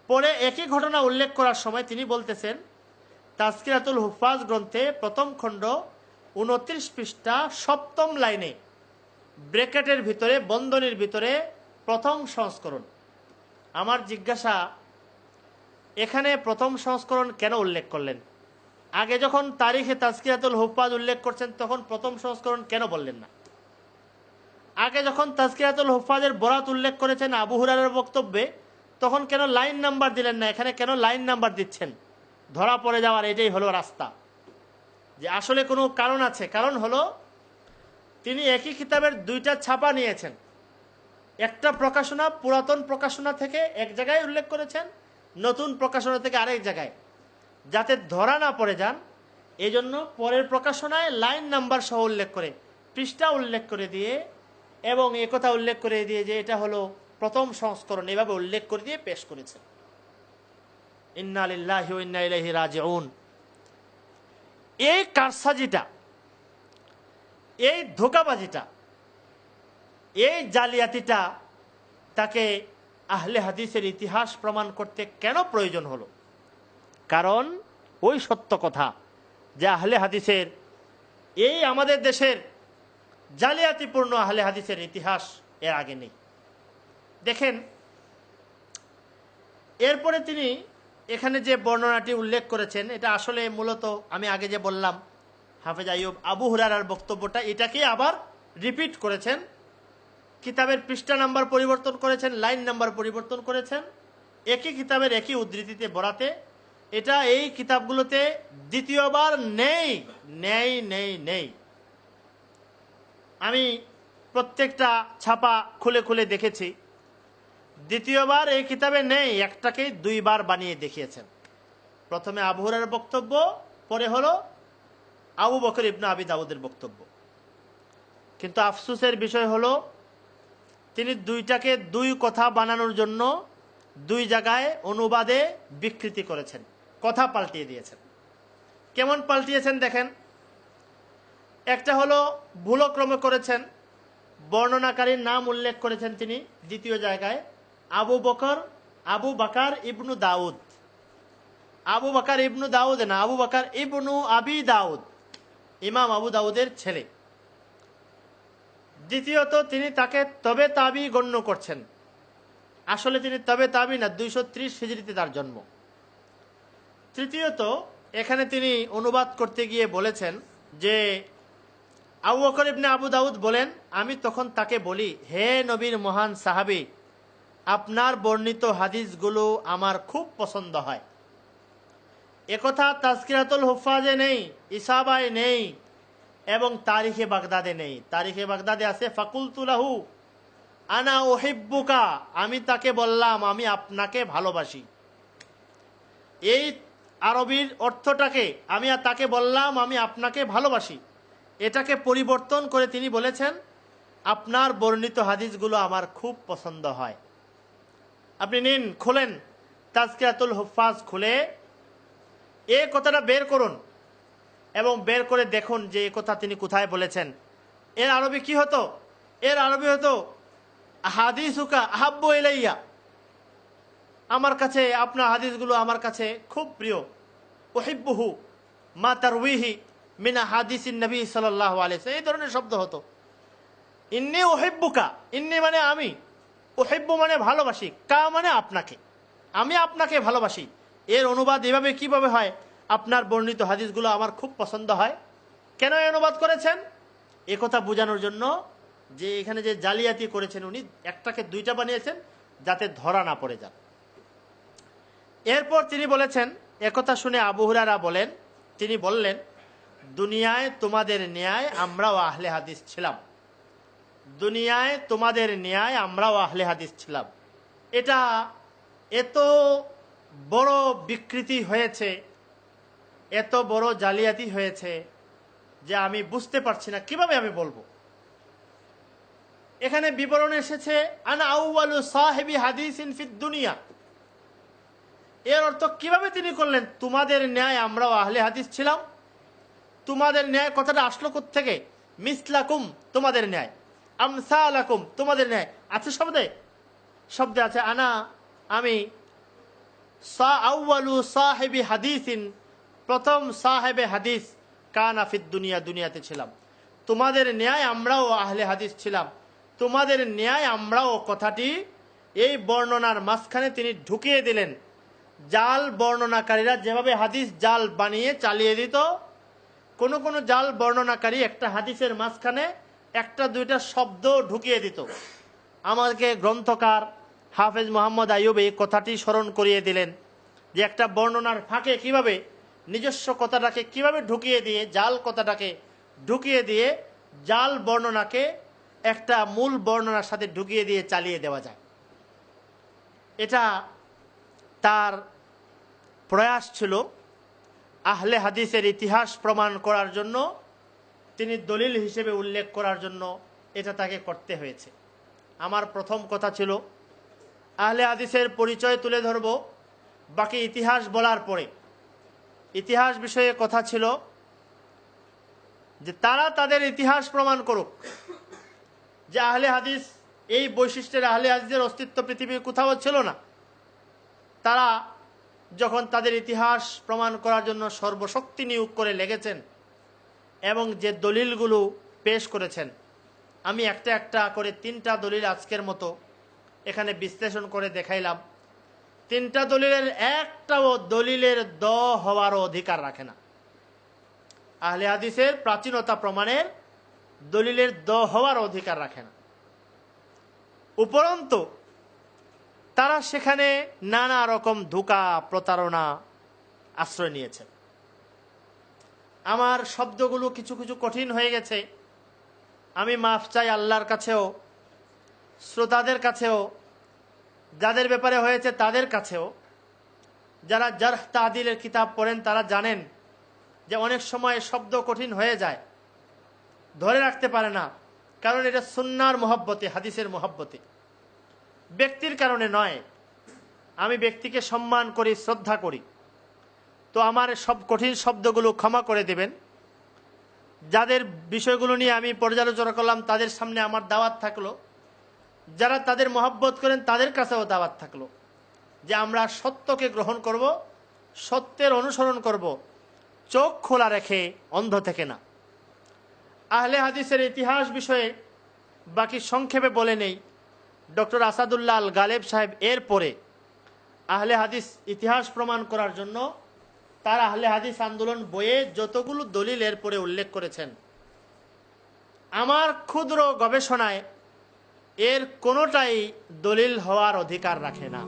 পরে একই ঘটনা উল্লেখ করার সময় তিনি বলতেছেন তাজকিরাতুল হুফাজ গ্রন্থে প্রথম খণ্ড 29 পৃষ্ঠা 7ম লাইনে ব্র্যাকেটের ভিতরে, বন্ধনীর ভিতরে প্রথম সংস্করণ। আমার জিজ্ঞাসা, এখানে প্রথম সংস্করণ কেন উল্লেখ করলেন? আগে যখন তারিখে তাজকিরাতুল হুফাজ উল্লেখ করছেন তখন প্রথম সংস্করণ কেন বললেন না? আগে যখন তাজকিরাতুল হুফাজের বরাত উল্লেখ করেছেন আবু হুরায়রার বক্তব্যে, তখন কেন লাইন নাম্বার দিলেন না? এখানে কেন লাইন নাম্বার দিচ্ছেন? ধরা পড়ে যাওয়ার এটাই হলো রাস্তা, যে আসলে কোনো কারণ আছে। কারণ হলো, তিনি একই কিতাবের 2টা ছাপা নিয়েছেন। একটা প্রকাশনা পুরাতন প্রকাশনা থেকে এক জায়গায় উল্লেখ করেছেন, নতুন প্রকাশনা থেকে আরেক জায়গায়, যাতে ধরা না পড়ে যান এই জন্য পরের প্রকাশনায় লাইন নাম্বার সহ উল্লেখ করে, পৃষ্ঠা উল্লেখ করে দিয়ে এবং একথা উল্লেখ করে দিয়ে যে এটা হলো প্রথম সংস্করণ, এভাবে উল্লেখ করে দিয়ে পেশ করেছেন। ইন্না লিল্লাহি ওয়া ইন্না ইলাইহি রাজিউন। এই কারসাজিটা, এই ধোঁকাবাজিটা, এই জালিয়াতিটা তাকে আহলে হাদিসের ইতিহাস প্রমাণ করতে কেন প্রয়োজন হলো? কারণ ওই সত্য কথা যে আহলে হাদিসের, এই আমাদের দেশের জালিয়াতিপূর্ণ আহলে হাদিসের ইতিহাস এর আগে নেই। দেখেন, এরপরে তিনি এখানে যে বর্ণনাটি উল্লেখ করেছেন, এটা আসলে মূলত আমি আগে যে বললাম হাফেজ আইয়ুব আবু হুরায়রার বক্তব্যটা, এটাকে আবার রিপিট করেছেন। কিতাবের পৃষ্ঠা নাম্বার পরিবর্তন করেছেন, লাইন নাম্বার পরিবর্তন করেছেন, একই কিতাবের একই উদ্ধৃতিতে বরাতে, এটা এই কিতাবগুলোতে দ্বিতীয়বার নেই নেই নেই নেই। আমি প্রত্যেকটা ছাপা খুলে খুলে দেখেছি, দ্বিতীয়বার এই কিতাবে নেই, একটাকেই দুইবার বানিয়ে দেখিয়েছেন। প্রথমে আবু হুরায়রার বক্তব্য, পরে হলো আবু বকর ইবনে আবি দাউদের বক্তব্য। কিন্তু আফসোসের বিষয় হলো তিনি দুইটাকে দুই কথা বানানোর জন্য দুই জায়গায় অনুবাদে বিকৃতি করেছেন, কথা পাল্টিয়ে দিয়েছেন। কেমন পাল্টিয়েছেন দেখেন। একটা হলো ভুলক্রমে করেছেন, বর্ণনাকারীর নাম উল্লেখ করেছেন তিনি দ্বিতীয় জায়গায় আবু বাকার ইবনু দাউদ। আবু বাকার ইবনু দাউদ না, আবু বাকার ইবনু আবি দাউদ, ইমাম আবু দাউদের ছেলে। দ্বিতীয়ত তিনি তাকে তবে তাবি গণ্য করছেন, আসলে তিনি তবে তাবি না, 230 হিজরিতে তার জন্ম। তৃতীয়ত এখানে তিনি অনুবাদ করতে গিয়ে বলেছেন যে আবু বকর ইবনে আবু দাউদ বলেন, আমি তখন তাকে বলি, হে নবীর মহান সাহাবী, আপনার বর্ণিত হাদিসগুলো আমার খুব পছন্দ হয়। একথা তাজকিরাতুল হুফাজে নেই, ইসাবায় নেই এবং তারিখে বাগদাদে নেই। তারিখে বাগদাদে আছে ফাকুলতু লাহু আনা উহিব্বুকা, আমি তাকে বললাম আমি আপনাকে ভালোবাসি। এই আরবির অর্থটাকে আমি তাকে বললাম আমি আপনাকে ভালোবাসি, এটাকে পরিবর্তন করে তিনি বলেছেন আপনার বর্ণিত হাদিসগুলো আমার খুব পছন্দ হয়। আপনি নিন, খুলেন তাজকিরাতুল হুফাজ, খুলে এই কথাটা বের করুন এবং বের করে দেখুন যে এই কথা তিনি কোথায় বলেছেন। এর আরবি কি হতো? এর আরবি হতো হাদিসুকা আহাব্বু ইলাইয়া, আমার কাছে আপনার হাদিসগুলো আমার কাছে খুব প্রিয়। উহিব্বুহু মা তারউইহি মিন হাদিসিন নবী সাল্লাল্লাহু আলাইহি ওয়াসাল্লাম, এই ধরনের শব্দ হতো। ইন্নী উহিব্বুকা, ইন্নী মানে আমি, উহিব্বু মানে ভালোবাসি, কা মানে আপনাকে, আমি আপনাকে ভালোবাসি। এর অনুবাদ এভাবে কিভাবে হয়? আপনার বর্ণিত হাদিসগুলো আমার খুব পছন্দ হয়। কেন এই অনুবাদ করেছেন? একথা বোঝানোর জন্য যে এখানে যে জালিয়াতি করেছেন উনি, একটাকে দুইটা বানিয়েছেন যাতে ধরা না পড়ে যান। এরপর তিনি বলেছেন, একথা শুনে আবু হুরায়রা বলেন, তিনি বললেন, দুনিয়ায় তোমাদের ন্যায় আমরাও আহলে হাদিস ছিলাম, দুনিয়ায় তোমাদের ন্যায় আমরাও আহলে হাদিস ছিলাম। এটা এত বড় বিকৃতি হয়েছে, এত বড় জালিয়াতি হয়েছে যে আমি বুঝতে পারছি না কিভাবে আমি বলবো। এখানে বিবরণ এসেছে আনা আউয়ালু সাহিবি হাদিসিন ফিদ দুনিয়া, এর অর্থ কিভাবে তিনি করলেন? তোমাদের ন্যায় আমরাও আহলে হাদিস ছিলাম। তোমাদের ন্যায় কথাটা আসলো কোত্থেকে? মিসলাকুম, তোমাদের ন্যায়, আমসালাকুম, তোমাদের ন্যায় আছে শব্দে আছে আনা, আমি, আউয়ালু সাহিবি হাদিসিন, প্রথম সাহেবে হাদিস, কানা ফিদ দুনিয়া, দুনিয়াতে ছিলাম। তোমাদের ন্যায় আমরাও আহলে হাদিস ছিলাম, তোমাদের ন্যায় আমরাও কথাটি এই বর্ণনার মাঝখানে তিনি ঢুকিয়ে দিলেন। জাল বর্ণনাকারীরা যেভাবে হাদিস জাল বানিয়ে চালিয়ে দিত, কোন কোন জাল বর্ণনাকারী একটা হাদিসের মাঝখানে একটা দুইটা শব্দ ঢুকিয়ে দিত। আমাকে গ্রন্থকার হাফেজ মোহাম্মদ আইয়ুব এই কথাটি স্মরণ করিয়ে দিলেন যে একটা বর্ণনার ফাঁকে কিভাবে নিজস্ব কথাটাকে কিভাবে ঢুকিয়ে দিয়ে, জাল কথাটাকে ঢুকিয়ে দিয়ে জাল বর্ণনাকে একটা মূল বর্ণনার সাথে ঢুকিয়ে দিয়ে চালিয়ে দেওয়া যায়। এটা তার প্রয়াস ছিল আহলে হাদিসের ইতিহাস প্রমাণ করার জন্য, তিনি দলিল হিসেবে উল্লেখ করার জন্য এটা তাকে করতে হয়েছে। আমার প্রথম কথা ছিল আহলে হাদিসের পরিচয় তুলে ধরব, বাকি ইতিহাস বলার পরে ইতিহাস বিষয়ে কথা ছিল যে তারা তাদের ইতিহাস প্রমাণ করুক যে আহলে হাদিস, এই বৈশিষ্ট্যের আহলে হাদিসের অস্তিত্ব পৃথিবীর কোথাও ছিল না। তারা যখন তাদের ইতিহাস প্রমাণ করার জন্য সর্বশক্তি নিয়োগ করে লেগেছেন এবং যে দলিলগুলো পেশ করেছেন, আমি একটা একটা করে 3টা দলিল আজকের মতো এখানে বিশ্লেষণ করে দেখাইলাম। 3টা দলিলের একটাও দলিলের দ হওয়ারও অধিকার রাখে না। আহলে হাদিসের প্রাচীনতা প্রমাণের দলিলের দ হওয়ার অধিকার রাখে না। উপরন্তু তারা সেখানে নানা রকম ধোঁকা প্রতারণা আশ্রয় নিয়েছে। আমার শব্দগুলো কিছু কিছু কঠিন হয়ে গেছে, আমি মাফ চাই আল্লাহর কাছেও, শ্রোতাদের কাছেও, যাদের ব্যাপারে হয়েছে তাদের কাছেও। যারা জারহ তাদিলের কিতাব পড়েন তারা জানেন যে অনেক সময় শব্দ কঠিন হয়ে যায়, ধরে রাখতে পারে না, কারণ এটা সুন্নাহর মহব্বতে, হাদিসের মহব্বতে, ব্যক্তির কারণে নয়। আমি ব্যক্তিকে সম্মান করি, শ্রদ্ধা করি, তো আমার সব কঠিন শব্দগুলো ক্ষমা করে দেবেন। যাদের বিষয়গুলো নিয়ে আমি পর্যালোচনা করলাম তাদের সামনে আমার দাওয়াত থাকলো, যারা তাদের মহব্বত করেন তাদের কাছেও দাওয়াত থাকলো যে আমরা সত্যকে গ্রহণ করব, সত্যের অনুসরণ করব, চোখ খোলা রেখে অন্ধ থেকে না। আহলে হাদিসের ইতিহাস বিষয়ে বাকি সংক্ষেপে বলে নেই। ডক্টর আসাদুল্লাহ আল গালেব সাহেব এরপরে আহলে হাদিস ইতিহাস প্রমাণ করার জন্য তার আহলে হাদিস আন্দোলন বইয়ে যতগুলো দলিল এরপরে উল্লেখ করেছেন, আমার ক্ষুদ্র গবেষণায় এর কোনোটাই দলিল হওয়ার অধিকার রাখে না।